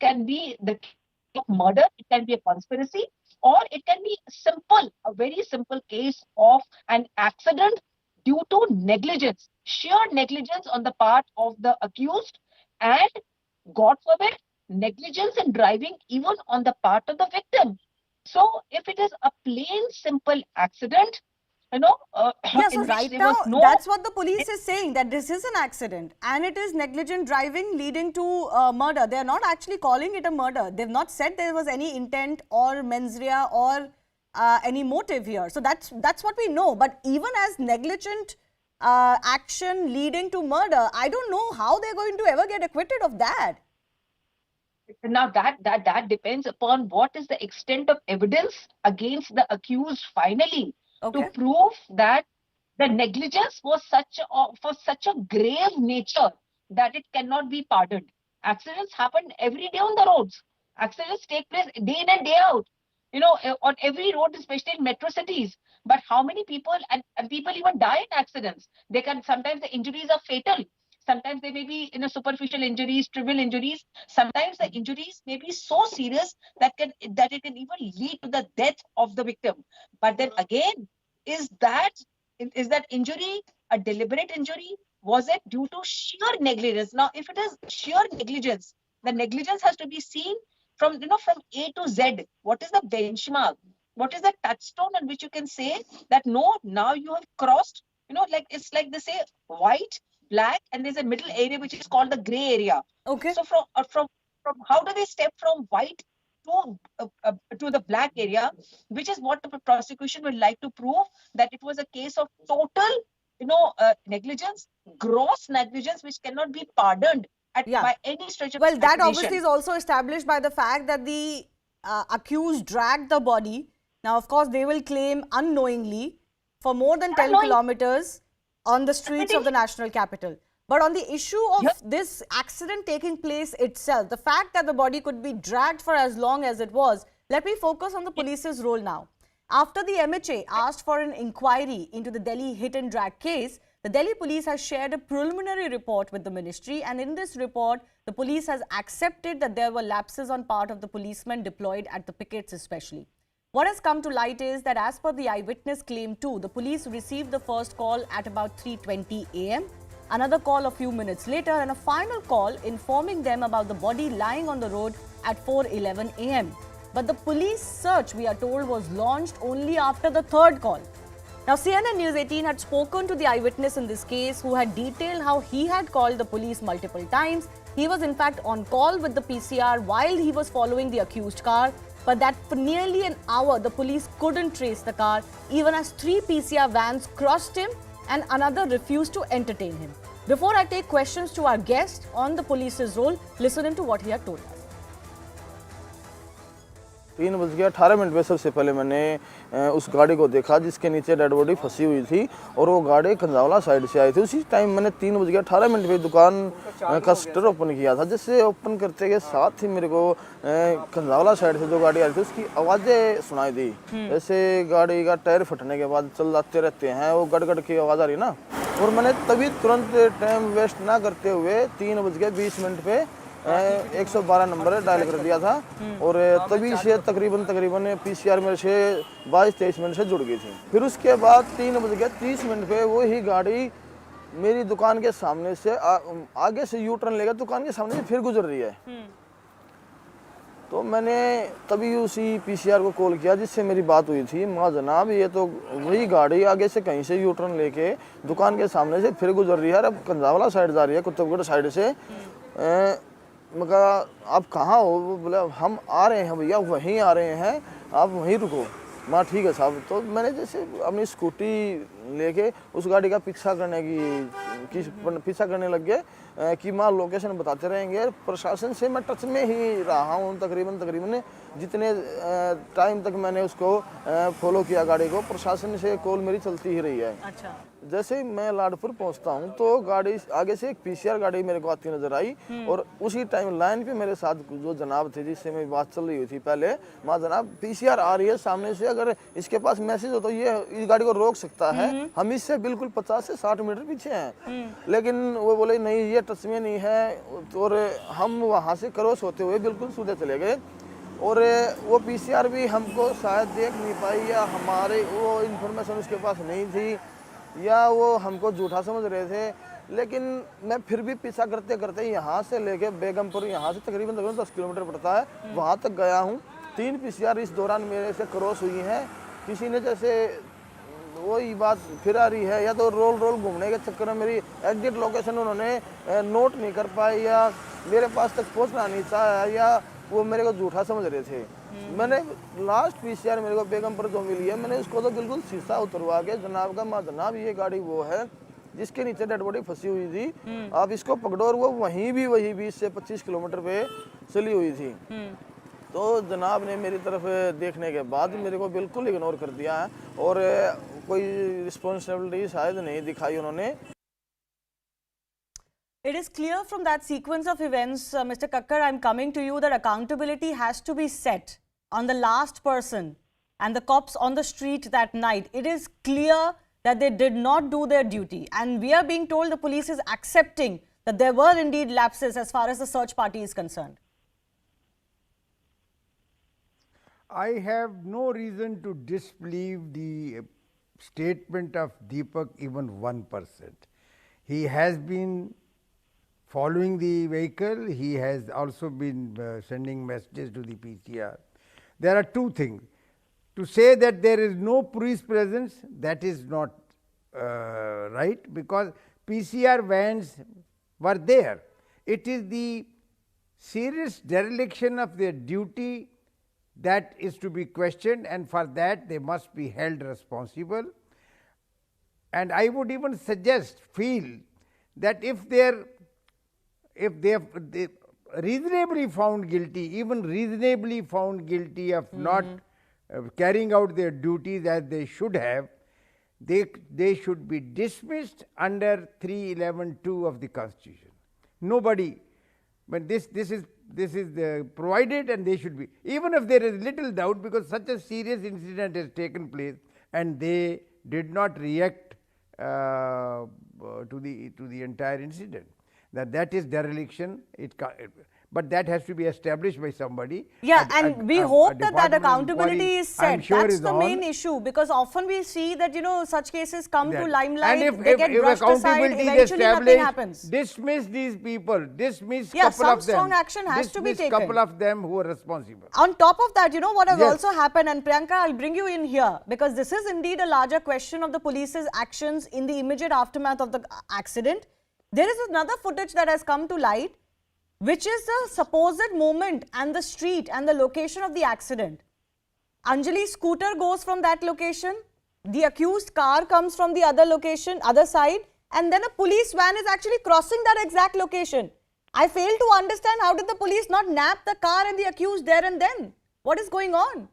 can be the murder, it can be a conspiracy, or it can be a very simple case of an accident due to negligence, sheer negligence on the part of the accused, and God forbid, negligence in driving even on the part of the victim. So, if it is a plain simple accident, Yeah, so in which right there now, was no. that's what the police is saying, that this is an accident and it is negligent driving leading to murder. They're not actually calling it a murder. They've not said there was any intent or mens rea or any motive here. So that's what we know. But even as negligent action leading to murder, I don't know how they're going to ever get acquitted of that. Now that depends upon what is the extent of evidence against the accused finally, to prove that the negligence was for such a grave nature that it cannot be pardoned. Accidents happen every day on the roads. Accidents take place day in and day out, on every road, especially in metro cities. But how many people, and people even die in accidents. Sometimes the injuries are fatal. Sometimes they may be superficial injuries, trivial injuries. Sometimes the injuries may be so serious that it can even lead to the death of the victim. But then again, is that injury a deliberate injury? Was it due to sheer negligence? Now, if it is sheer negligence, the negligence has to be seen from A to Z. What is the benchmark? What is the touchstone on which you can say that no, now you have crossed? It's like they say white, black, and there's a middle area which is called the gray area. Okay. So from how do they step from white to the black area, which is what the prosecution would like to prove, that it was a case of total negligence, gross negligence, which cannot be pardoned by any stretch of imagination. Well, that obviously is also established by the fact that the accused dragged the body. Now, of course, they will claim unknowingly for more than 10 kilometers on the streets of the national capital. But on the issue of this accident taking place itself, the fact that the body could be dragged for as long as it was, let me focus on the police's role now. After the MHA asked for an inquiry into the Delhi hit and drag case, the Delhi police has shared a preliminary report with the ministry, and in this report, the police has accepted that there were lapses on part of the policemen deployed at the pickets especially. What has come to light is that as per the eyewitness claim too, the police received the first call at about 3:20 a.m., another call a few minutes later, and a final call informing them about the body lying on the road at 4:11 a.m. But the police search, we are told, was launched only after the third call. Now, CNN News 18 had spoken to the eyewitness in this case, who had detailed how he had called the police multiple times. He was in fact on call with the PCR while he was following the accused car, but that for nearly an hour, the police couldn't trace the car, even as 3 PCR vans crossed him and another refused to entertain him. Before I take questions to our guest on the police's role, listen into what he had told us. 3:18 पे सबसे पहले मैंने उस गाड़ी को देखा जिसके नीचे डेड बॉडी फंसी हुई थी, और वो गाड़ी कंजावला साइड से आई थी। उसी टाइम मैंने 3:18 पे दुकान का शटर ओपन किया था, जिससे ओपन करते के साथ ही मेरे को कंजावला साइड से जो गाड़ी आ रही थी उसकी आवाज़ें सुनाई दी, जैसे गाड़ी का टायर फटने के बाद चलाते रहते हैं वो गड़गड़ की आवाज़ आ रही ना। और मैंने तभी तुरंत टाइम वेस्ट ना करते हुए 3:20 पे 112 नंबर डायल कर दिया था, और तभी से तकरीबन PCR मेरे से 22-23 मिनट से जुड़ गई थी। फिर उसके बाद 3:30 पे वो ही गाड़ी मेरी दुकान के सामने से आगे से यू टर्न लेकर दुकान के सामने से फिर गुजर रही है। तो मैंने तभी उसी PCR को कॉल किया जिससे मेरी बात हुई थी, माँ जनाब ये तो वही गाड़ी आगे से कहीं से यू टर्न लेके दुकान के सामने से फिर गुजर रही है, अब कंजावला साइड जा रही है, कुतुबगढ़ साइड से। मैं कहा आप कहाँ हो? वो बोला हम आ रहे हैं भैया, वहीं आ रहे हैं, आप वहीं रुको। माँ ठीक है साहब। तो मैंने जैसे अपनी स्कूटी लेके उस गाड़ी का पीछा करने लग गए कि माँ लोकेशन बताते रहेंगे। प्रशासन से मैं टच में ही रहा हूँ तकरीबन जितने टाइम तक मैंने उसको फॉलो किया गाड़ी को, प्रशासन से कॉल मेरी चलती ही रही है। अच्छा। जैसे ही मैं लाडपुर पहुंचता हूं तो गाड़ी आगे से एक पीसीआर गाड़ी मेरे को आती नजर आई और उसी टाइम लाइन पे मेरे साथ जो जनाब थे जिससे मेरी बात चल रही थी पहले, माँ जनाब पीसीआर आ रही है सामने से, अगर इसके पास मैसेज हो तो ये इस गाड़ी को रोक सकता है, हम इससे बिल्कुल 50 से 60 मीटर पीछे हैं। लेकिन वो बोले नहीं ये टच में नहीं है, और हम वहाँ से क्रॉस होते हुए बिल्कुल सीधे चले गए। और वो पीसीआर भी हमको शायद देख नहीं पाई या हमारे वो इन्फॉर्मेशन उसके पास नहीं थी या वो हमको झूठा समझ रहे थे। लेकिन मैं फिर भी पीछा करते करते यहाँ से लेके बेगमपुर, यहाँ से तकरीबन 10 किलोमीटर पड़ता है, वहाँ तक गया हूँ। 3 पीसीआर इस दौरान मेरे से क्रॉस हुई हैं। किसी ने जैसे वही बात फिर आ रही है या तो रोल घूमने के चक्कर में मेरी एग्जैक्ट लोकेशन उन्होंने नोट नहीं कर पाई या मेरे पास तक पहुँचना नहीं चाहा या वो मेरे को झूठा समझ रहे थे। मैंने लास्ट पीसीआर मेरे को बेगमपुर जो मिली है, मैंने उसको तो बिल्कुल शीशा उतरवा के जनाब का, माँ जनाब ये गाड़ी वो है जिसके नीचे डेड बॉडी फंसी हुई थी, आप इसको पकड़ो। और वो वही 20 से 25 किलोमीटर पे चली हुई थी। तो जनाब ने मेरी तरफ देखने के बाद मेरे को बिल्कुल इग्नोर कर दिया है और कोई रिस्पॉन्सिबिलिटी शायद नहीं दिखाई उन्होंने। It is clear from that sequence of events, Mr. Kakkar, I'm coming to you, that accountability has to be set on the last person and the cops on the street that night. It is clear that they did not do their duty, and we are being told the police is accepting that there were indeed lapses as far as the search party is concerned. I have no reason to disbelieve the statement of Deepak even 1%. He has been following the vehicle, he has also been sending messages to the PCR. There are two things. To say that there is no police presence, that is not right, because PCR vans were there. It is the serious dereliction of their duty that is to be questioned, and for that they must be held responsible. And I would even feel that if they have reasonably found guilty, even reasonably found guilty of not carrying out their duties as they should have, they should be dismissed under 311(2) of the Constitution. Nobody, but this is provided, and they should be, even if there is little doubt, because such a serious incident has taken place and they did not react to the entire incident. That is dereliction. But that has to be established by somebody. Yeah, and we hope that accountability is set. That's the main issue, because often we see that, such cases come to limelight, and they get brushed aside, eventually nothing happens. Dismiss these people, dismiss couple of them. Some strong action has to be taken. Couple of them who are responsible. On top of that, what has also happened, and Priyanka, I'll bring you in here, because this is indeed a larger question of the police's actions in the immediate aftermath of the accident. There is another footage that has come to light, which is the supposed moment and the street and the location of the accident. Anjali's scooter goes from that location, the accused car comes from the other side, and then a police van is actually crossing that exact location. I fail to understand, how did the police not nab the car and the accused there and then? What is going on?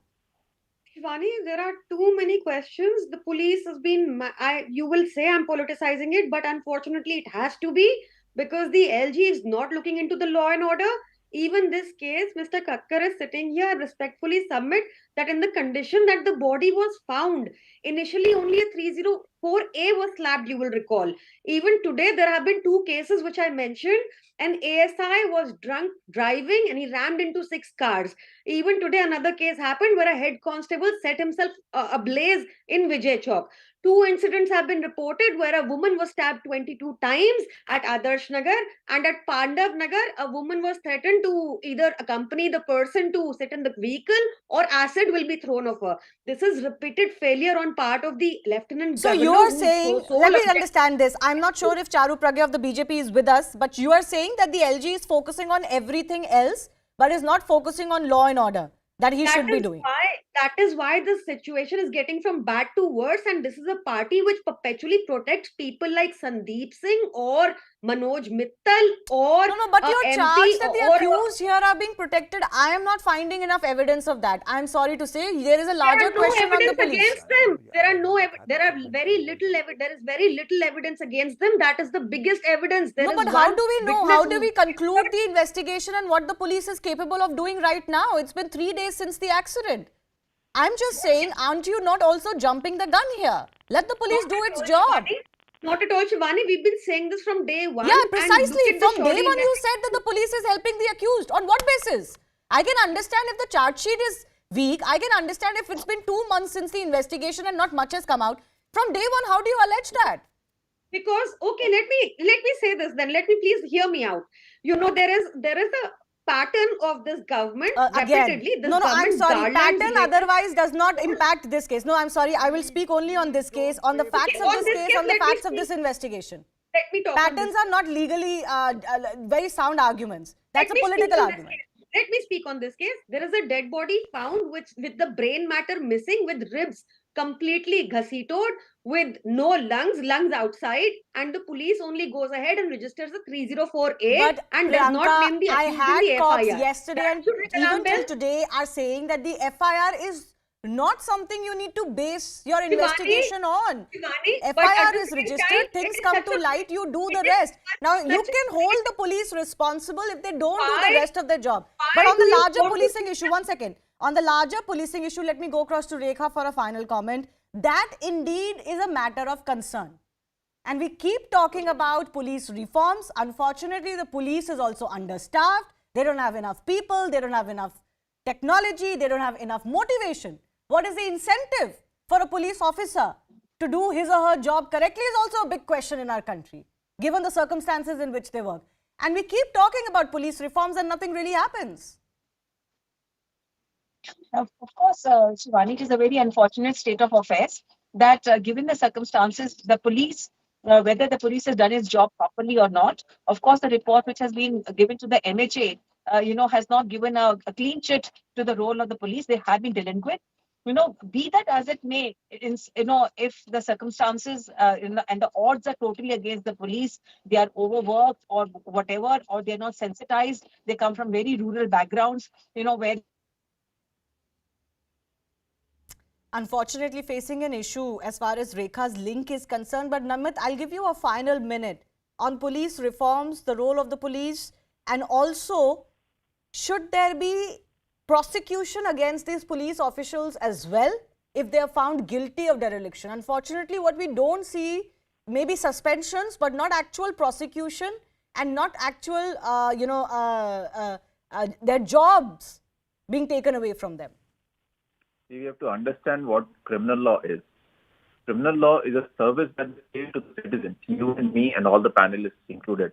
Shivani, there are too many questions. The police has been, you will say I'm politicizing it, but unfortunately it has to be, because the LG is not looking into the law and order. Even this case, Mr. Kakkar is sitting here, respectfully submit that in the condition that the body was found, initially only a 304A was slapped, you will recall. Even today, there have been 2 cases which I mentioned. An ASI was drunk driving and he rammed into 6 cars. Even today, another case happened where a head constable set himself ablaze in Vijay Chowk. 2 incidents have been reported where a woman was stabbed 22 times at Adarsh Nagar, and at Pandav Nagar, a woman was threatened to either accompany the person to sit in the vehicle or acid will be thrown of her. This is repeated failure on part of the Lieutenant So Governor. you are saying, let me understand this. I'm not sure if Charu Pragya of the BJP is with us, but you are saying that the LG is focusing on everything else, but is not focusing on law and order, that he should be doing. that is why this situation is getting from bad to worse, and this is a party which perpetually protects people like Sandeep Singh or Manoj Mittal or No, but your MP charge that the or accused here are being protected, I am not finding enough evidence of that. I am sorry to say, there is a larger question on the police. Against them. There are very little evidence. There is very little evidence against them. That is the biggest evidence. No, but how do we know? How do we conclude the investigation and what the police is capable of doing right now? It's been 3 days since the accident. I'm just saying, aren't you not also jumping the gun here? Let the police do its job. Not at all, Shivani. We've been saying this from day one. Yeah, precisely. From day one, you said said that the police is helping the accused. On what basis? I can understand if the charge sheet is weak. I can understand if it's been 2 months since the investigation and not much has come out. From day one, how do you allege that? Because, okay, let me say this then. Let me please hear me out. You know, there is a pattern of this government repeatedly. This no, I'm government sorry. garlands Pattern otherwise does not impact this case. No, I'm sorry. I will speak only on this case, on the facts of this case, on the facts of this investigation. Let me talk. Patterns are not legally very sound arguments. That's a political argument. Let me speak on this case. There is a dead body found with the brain matter missing, with ribs completely ghasitoed, with no lungs outside, and the police only goes ahead and registers a 304A but and Priyanka, does not name the I accused had in the cops FIR. yesterday and even till today are saying that the FIR is not something you need to base your investigation on. FIR is registered, things come to light, you do the rest. Now, you can hold the police responsible if they don't do the rest of their job. But on the larger policing issue, one second. On the larger policing issue, let me go across to Rekha for a final comment. That indeed is a matter of concern. And we keep talking about police reforms. Unfortunately, the police is also understaffed. They don't have enough people. They don't have enough technology. They don't have enough motivation. What is the incentive for a police officer to do his or her job correctly is also a big question in our country, given the circumstances in which they work. And we keep talking about police reforms and nothing really happens. Of course, Shivani, it is a very unfortunate state of affairs that given the circumstances, the police, whether the police has done its job properly or not, of course, the report which has been given to the MHA, has not given a clean chit to the role of the police. They have been delinquent. Be that as it may, if the circumstances and the odds are totally against the police, they are overworked or whatever, or they're not sensitized, they come from very rural backgrounds, where unfortunately facing an issue as far as Rekha's link is concerned. But Namit, I'll give you a final minute on police reforms, the role of the police, and also should there be prosecution against these police officials as well if they are found guilty of dereliction. Unfortunately, what we don't see, maybe suspensions, but not actual prosecution and not actual, their jobs being taken away from them. We have to understand what criminal law is. Criminal law is a service that the state to the citizens, you and me and all the panelists included.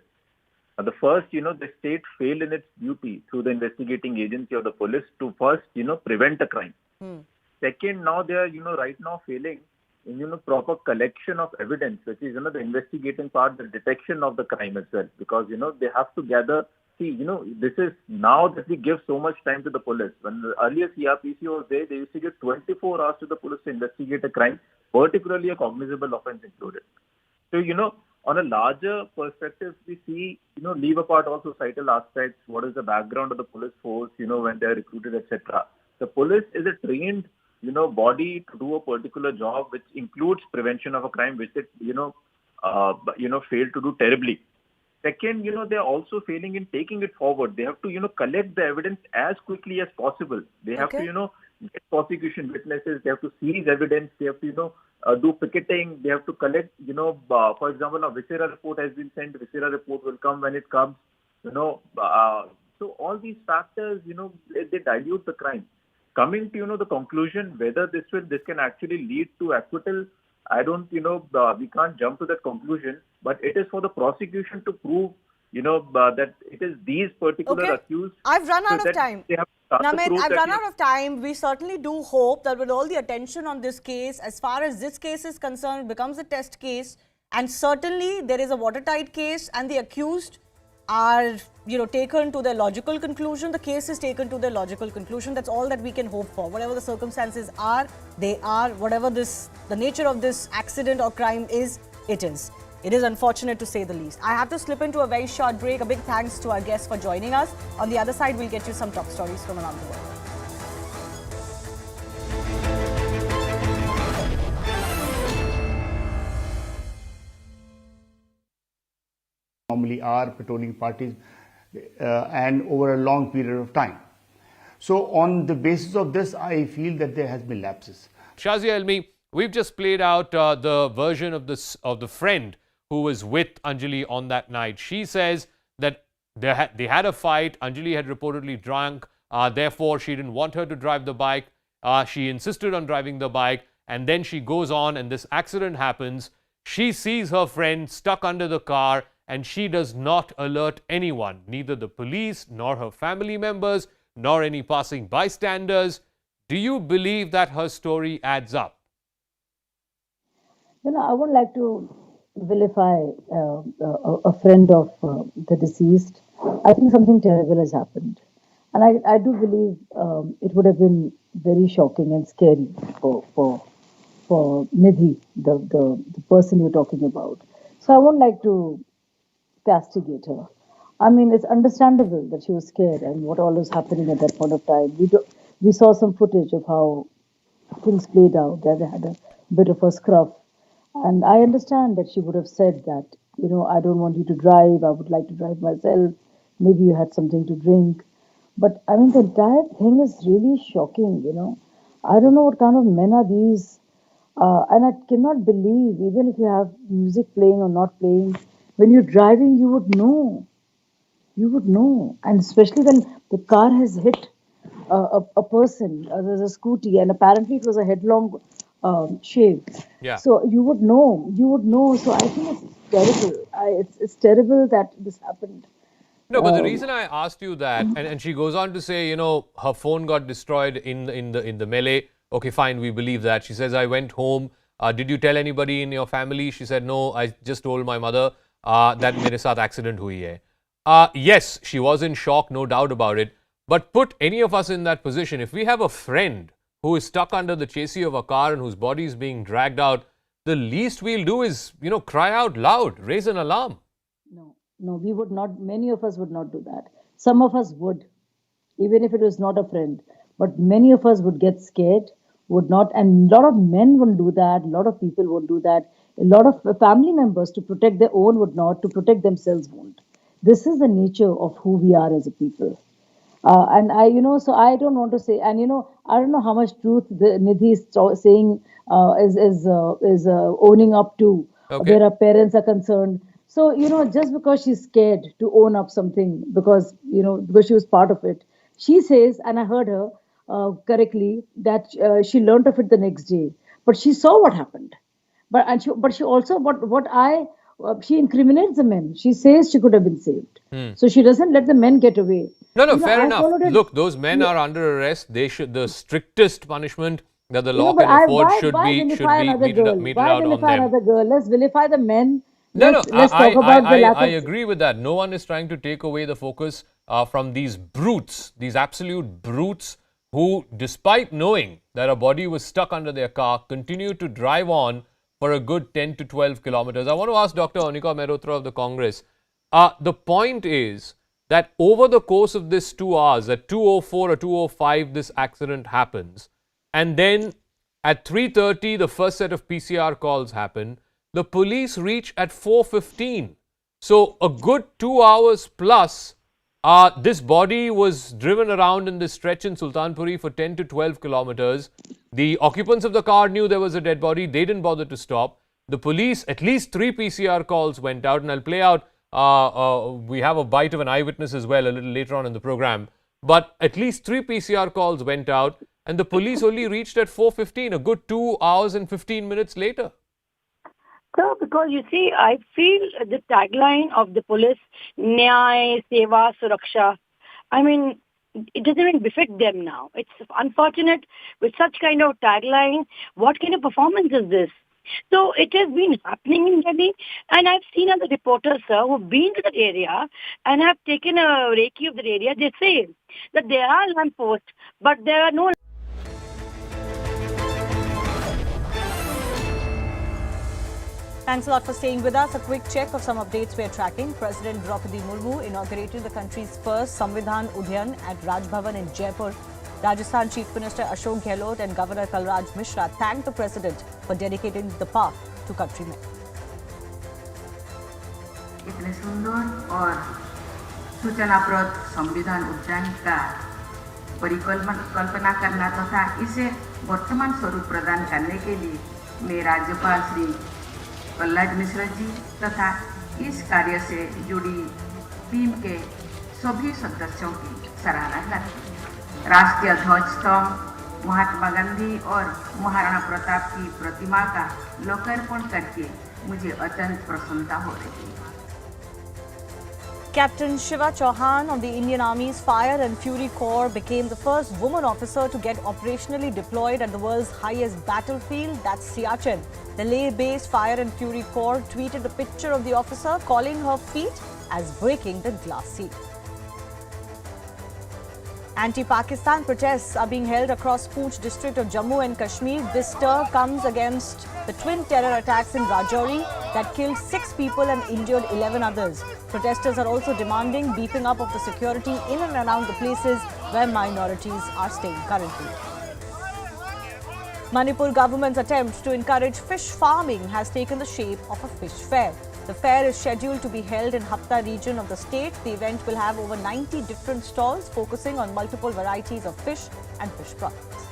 The first, the state failed in its duty through the investigating agency of the police to first, prevent a crime. Second, now they are, right now failing in, proper collection of evidence, which is, the investigating part, the detection of the crime as well. Because, they have to gather. See, this is now that we give so much time to the police. When the earlier CRPC was there, they used to give 24 hours to the police to investigate a crime, particularly a cognizable offense included. So, on a larger perspective, we see, leave apart all societal aspects, what is the background of the police force, when they are recruited, etc. The police is a trained, body to do a particular job, which includes prevention of a crime, which it, failed to do terribly. Second, they are also failing in taking it forward. They have to, collect the evidence as quickly as possible. They have to, get prosecution witnesses. They have to seize evidence. They have to, do picketing. They have to collect, for example, a viscera report has been sent. Viscera report will come when it comes, so all these factors, they dilute the crime. Coming to, the conclusion whether this can actually lead to acquittal, I don't, we can't jump to that conclusion, but it is for the prosecution to prove, that it is these particular accused. I've run out of time. Namit, I've run out of time. We certainly do hope that with all the attention on this case, as far as this case is concerned, it becomes a test case. And certainly there is a watertight case and the accused are, taken to their logical conclusion. The case is taken to their logical conclusion. That's all that we can hope for. Whatever the circumstances are, they are. Whatever the nature of this accident or crime is, it is. It is unfortunate to say the least. I have to slip into a very short break. A big thanks to our guests for joining us. On the other side, we'll get you some top stories from around the world. Normally are patrolling parties and over a long period of time. So on the basis of this, I feel that there has been lapses. Shazia Elmi, we've just played out the version of the friend who was with Anjali on that night. She says that they had a fight. Anjali had reportedly drunk. Therefore, she didn't want her to drive the bike. She insisted on driving the bike. And then she goes on and this accident happens. She sees her friend stuck under the car and she does not alert anyone, neither the police nor her family members, nor any passing bystanders. Do you believe that her story adds up? I would like to vilify a friend of the deceased. I think something terrible has happened. And I do believe it would have been very shocking and scary for Nidhi, the person you're talking about. So I won't like to castigate her. I mean, it's understandable that she was scared and what all was happening at that point of time. We saw some footage of how things played out. They had a bit of a scruff. And I understand that she would have said that, I don't want you to drive. I would like to drive myself. Maybe you had something to drink. But I mean, the entire thing is really shocking, I don't know what kind of men are these. And I cannot believe, even if you have music playing or not playing, when you're driving, you would know. You would know. And especially when the car has hit a person, there's a scooty, and apparently it was a headlong shave. Yeah. So you would know. You would know. So I think it's terrible. It's terrible that this happened. No, but the reason I asked you that, and she goes on to say, her phone got destroyed in the melee. Okay, fine, we believe that. She says, I went home. Did you tell anybody in your family? She said, no, I just told my mother that mere saath accident hui hai. Yes, she was in shock, no doubt about it. But put any of us in that position. If we have a friend who is stuck under the chassis of a car and whose body is being dragged out, the least we'll do is, cry out loud, raise an alarm. No, we would not. Many of us would not do that. Some of us would, even if it was not a friend. But many of us would get scared, would not. And a lot of men wouldn't do that. A lot of people won't do that. A lot of family members, to protect their own, would not. To protect themselves, won't. This is the nature of who we are as a people. And I, so I don't want to say, and I don't know how much truth the Nidhi is saying, is owning up to, where her parents are concerned. So, just because she's scared to own up something, because she was part of it, she says, and I heard her correctly, that she learned of it the next day. But she saw what happened. But she also, she incriminates the men. She says she could have been saved. So she doesn't let the men get away. No, fair enough. Look, those men are under arrest. They should, the strictest punishment that the law can afford should be meted out on them. Another girl? Let's vilify the men. Let's talk about the lack of... I agree with that. No one is trying to take away the focus from these brutes, these absolute brutes who, despite knowing that a body was stuck under their car, continued to drive on for a good 10 to 12 kilometers. I want to ask Dr. Anika Mehrotra of the Congress. The point is that over the course of this 2 hours, at 2:04 or 2:05, this accident happens. And then at 3:30, the first set of PCR calls happen. The police reach at 4:15. So a good 2 hours plus, this body was driven around in this stretch in Sultanpuri for 10 to 12 kilometers. The occupants of the car knew there was a dead body. They didn't bother to stop. The police, at least 3 PCR calls went out, and I'll play out, we have a bite of an eyewitness as well a little later on in the program. But at least 3 PCR calls went out, and the police only reached at 4:15, a good 2 hours and 15 minutes later. So, because you see, I feel the tagline of the police, Nyay, Seva, Suraksha, I mean, it doesn't even befit them now. It's unfortunate with such kind of tagline. What kind of performance is this? So it has been happening in Delhi, and I've seen other reporters, sir, who've been to that area and have taken a recce of that area. They say that there are lampposts, but there are no. Thanks a lot for staying with us. A quick check of some updates we're tracking. President Draupadi Murmu inaugurated the country's first Samvidhan Udhyan at Raj Bhavan in Jaipur. Rajasthan Chief Minister Ashok Gehlot and Governor Kalraj Mishra thanked the President for dedicating the park to countrymen. इतने सुंदर और सूचनाप्रद संविधान उद्यान का परिकल्पना करना तथा इसे वर्तमान स्वरूप प्रदान करने के लिए मैं राज्यपाल श्री कल्लाज मिश्रा जी तथा इस कार्य से जुड़ी टीम के सभी सदस्यों की सराहना करती हूँ। राष्ट्रीय ध्वज स्तंभ, महात्मा गांधी और महाराणा प्रताप की प्रतिमा का लोकार्पण करके मुझे अत्यंत प्रसन्नता हो रही है। Captain Shiva Chauhan of the Indian Army's Fire and Fury Corps became the first woman officer to get operationally deployed at the world's highest battlefield, that's Siachen. The Leh-based Fire and Fury Corps tweeted a picture of the officer, calling her feat as breaking the glass ceiling. Anti-Pakistan protests are being held across Poonch district of Jammu and Kashmir. This stir comes against the twin terror attacks in Rajouri that killed 6 people and injured 11 others. Protesters are also demanding beefing up of the security in and around the places where minorities are staying currently. Manipur government's attempt to encourage fish farming has taken the shape of a fish fair. The fair is scheduled to be held in Hapta region of the state. The event will have over 90 different stalls focusing on multiple varieties of fish and fish products.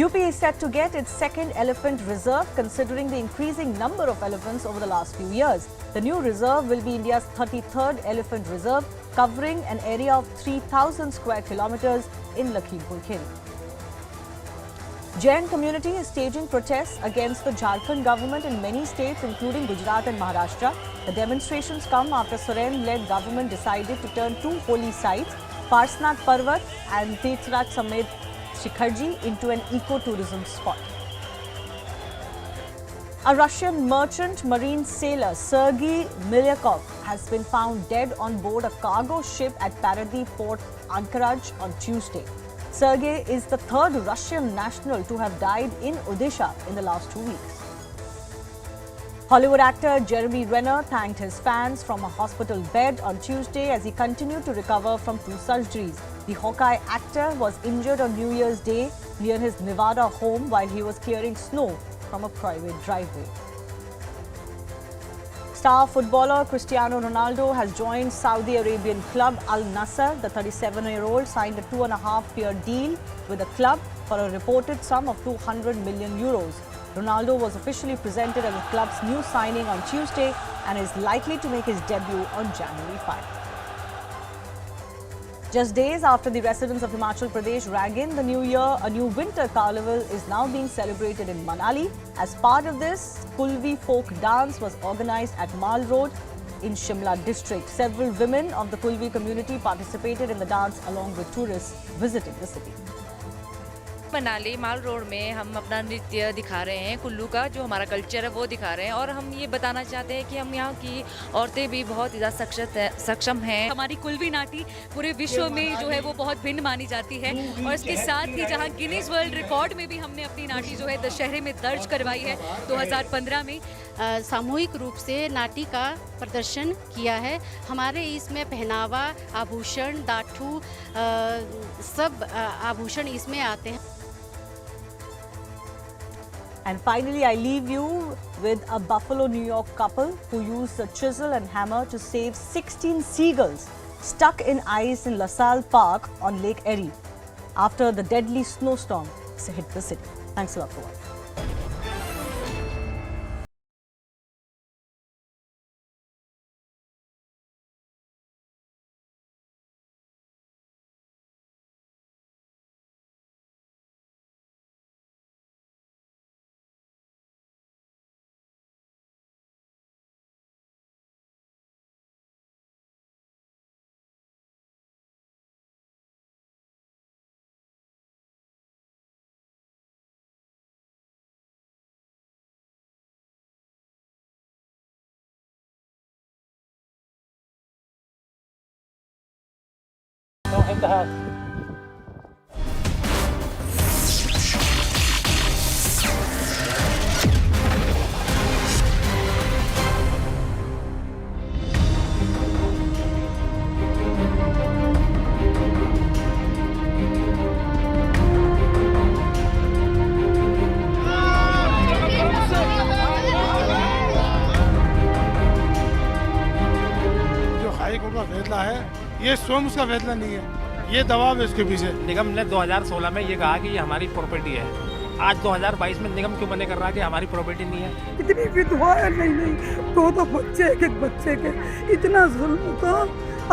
UP is set to get its second elephant reserve considering the increasing number of elephants over the last few years. The new reserve will be India's 33rd elephant reserve, covering an area of 3,000 square kilometers in Lakhimpur Kheri. Jain community is staging protests against the Jharkhand government in many states including Gujarat and Maharashtra. The demonstrations come after Soren-led government decided to turn 2 holy sites, Parsnath Parvat and Tirthraj Samed Shikharji, into an eco-tourism spot. A Russian merchant marine sailor, Sergei Milyakov, has been found dead on board a cargo ship at Paradip port, Ankaraj, on Tuesday. Sergei is the 3rd Russian national to have died in Odisha in the last 2 weeks. Hollywood actor Jeremy Renner thanked his fans from a hospital bed on Tuesday as he continued to recover from 2 surgeries. The Hawkeye actor was injured on New Year's Day near his Nevada home while he was clearing snow from a private driveway. Star footballer Cristiano Ronaldo has joined Saudi Arabian club Al Nassr. The 37-year-old signed a 2.5-year deal with the club for a reported sum of 200 million euros. Ronaldo was officially presented as the club's new signing on Tuesday and is likely to make his debut on January 5. Just days after the residents of Himachal Pradesh rang in the new year, a new winter carnival is now being celebrated in Manali. As part of this, Kulvi folk dance was organized at Mal Road in Shimla district. Several women of the Kulvi community participated in the dance along with tourists visiting the city. Manali mall road में हम अपना नृत्य दिखा रहे हैं कुल्लू का जो हमारा कल्चर है वो दिखा रहे हैं और हम ये बताना चाहते हैं कि हम यहाँ की औरतें भी बहुत ज़्यादा सक्षम हैं। हमारी कुल्वी नाटी पूरे विश्व में जो है वो बहुत भिन्न मानी जाती है और इसके साथ ही जहाँ गिनीज वर्ल्ड रिकॉर्ड में भी हमने अपनी नाटी जो है दशहरे में दर्ज करवाई है 2015 में। सामूहिक रूप से नाटी का प्रदर्शन किया है। हमारे इसमें पहनावा, आभूषण, डाठू सब आभूषण इसमें आते हैं। And finally, I leave you with a Buffalo, New York couple who used a chisel and hammer to save 16 seagulls stuck in ice in LaSalle Park on Lake Erie after the deadly snowstorm hit the city. Thanks a lot for watching. इंतहास। फैसला है ये स्वयं उसका फैसला नहीं है, ये दबाव है उसके पीछे। निगम ने 2016 में ये कहा कि ये हमारी प्रॉपर्टी है। आज 2022 में निगम क्यों मने कर रहा है कि हमारी प्रॉपर्टी नहीं है? इतनी विधवा है, नहीं दो बच्चे, एक बच्चे के, इतना जुल्म का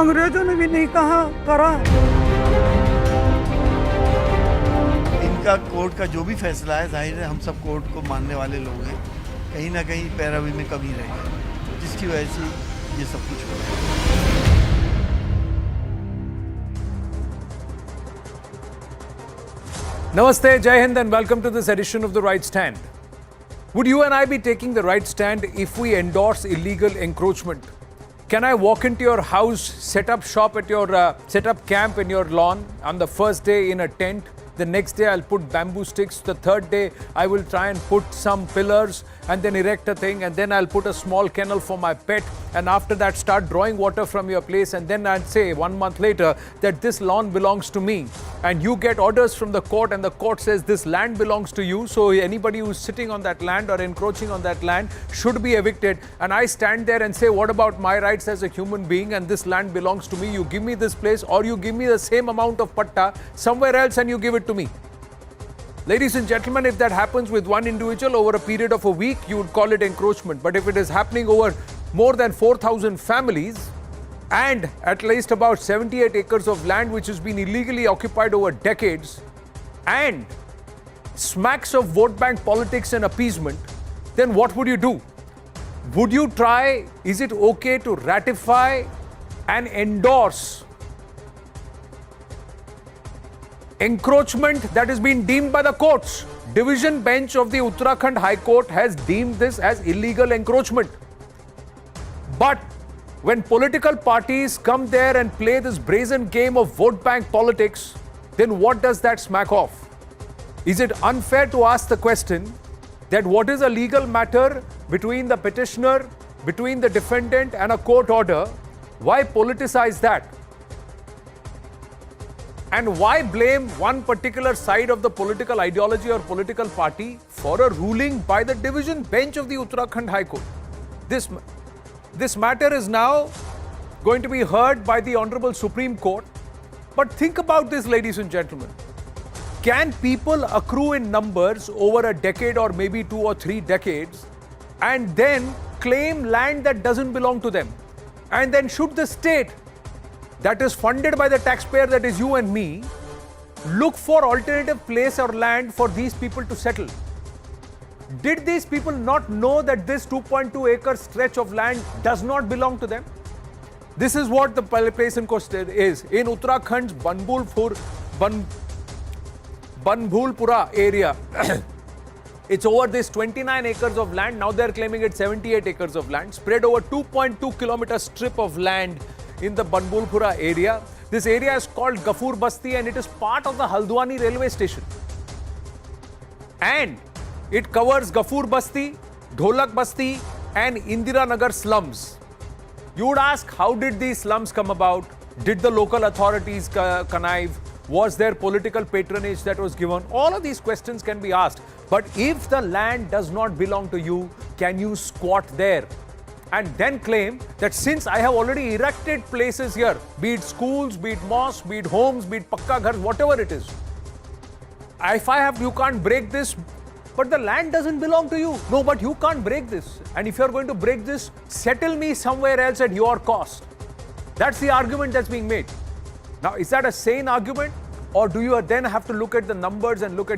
अंग्रेजों ने भी नहीं कहा करा। इनका कोर्ट का जो भी फैसला है, जाहिर है हम सब कोर्ट को मानने वाले लोग हैं, कहीं ना कहीं पैरवी में कमी रह गई, जिसकी वजह से ये सब कुछ हो रहा है। Namaste, Jai Hind and welcome to this edition of The Right Stand. Would you and I be taking the right stand if we endorse illegal encroachment? Can I walk into your house, set up shop at your, set up camp in your lawn on the first day in a tent? The next day I'll put bamboo sticks. The third day I will try and put some pillars and then erect a thing, and then I'll put a small kennel for my pet, and after that start drawing water from your place, and then I'll say 1 month later that this lawn belongs to me, and you get orders from the court and the court says this land belongs to you, so anybody who's sitting on that land or encroaching on that land should be evicted, and I stand there and say what about my rights as a human being, and this land belongs to me, you give me this place or you give me the same amount of patta somewhere else and you give it to me. Ladies and gentlemen, if that happens with one individual over a period of a week, you would call it encroachment. But if it is happening over more than 4,000 families and at least about 78 acres of land which has been illegally occupied over decades and smacks of vote bank politics and appeasement, then what would you do? Would you try, is it okay to ratify and endorse encroachment that has been deemed by the courts? Division bench of the Uttarakhand High Court has deemed this as illegal encroachment. But when political parties come there and play this brazen game of vote bank politics, then what does that smack of? Is it unfair to ask the question that what is a legal matter between the petitioner, between the defendant and a court order, why politicize that? And why blame one particular side of the political ideology or political party for a ruling by the division bench of the Uttarakhand High Court? This matter is now going to be heard by the Honorable Supreme Court. But think about this, ladies and gentlemen. Can people accrue in numbers over a decade or maybe 2 or 3 decades and then claim land that doesn't belong to them? And then should the state that is funded by the taxpayer, that is you and me, look for alternative place or land for these people to settle? Did these people not know that this 2.2 acre stretch of land does not belong to them? This is what the place in question is. In Uttarakhand's Banbhulpura area, it's over this 29 acres of land. Now they're claiming it's 78 acres of land, spread over 2.2 kilometer strip of land in the Banbhulpura area. This area is called Gafur Basti and it is part of the Haldwani railway station. And it covers Gafur Basti, Dholak Basti and Indira Nagar slums. You would ask, how did these slums come about? Did the local authorities connive? Was there political patronage that was given? All of these questions can be asked. But if the land does not belong to you, can you squat there and then claim that since I have already erected places here, be it schools, be it mosques, be it homes, be it pakka ghars, whatever it is, if I have, you can't break this, but the land doesn't belong to you. No, but you can't break this. And if you're going to break this, settle me somewhere else at your cost. That's the argument that's being made. Now, is that a sane argument? Or do you then have to look at the numbers and look at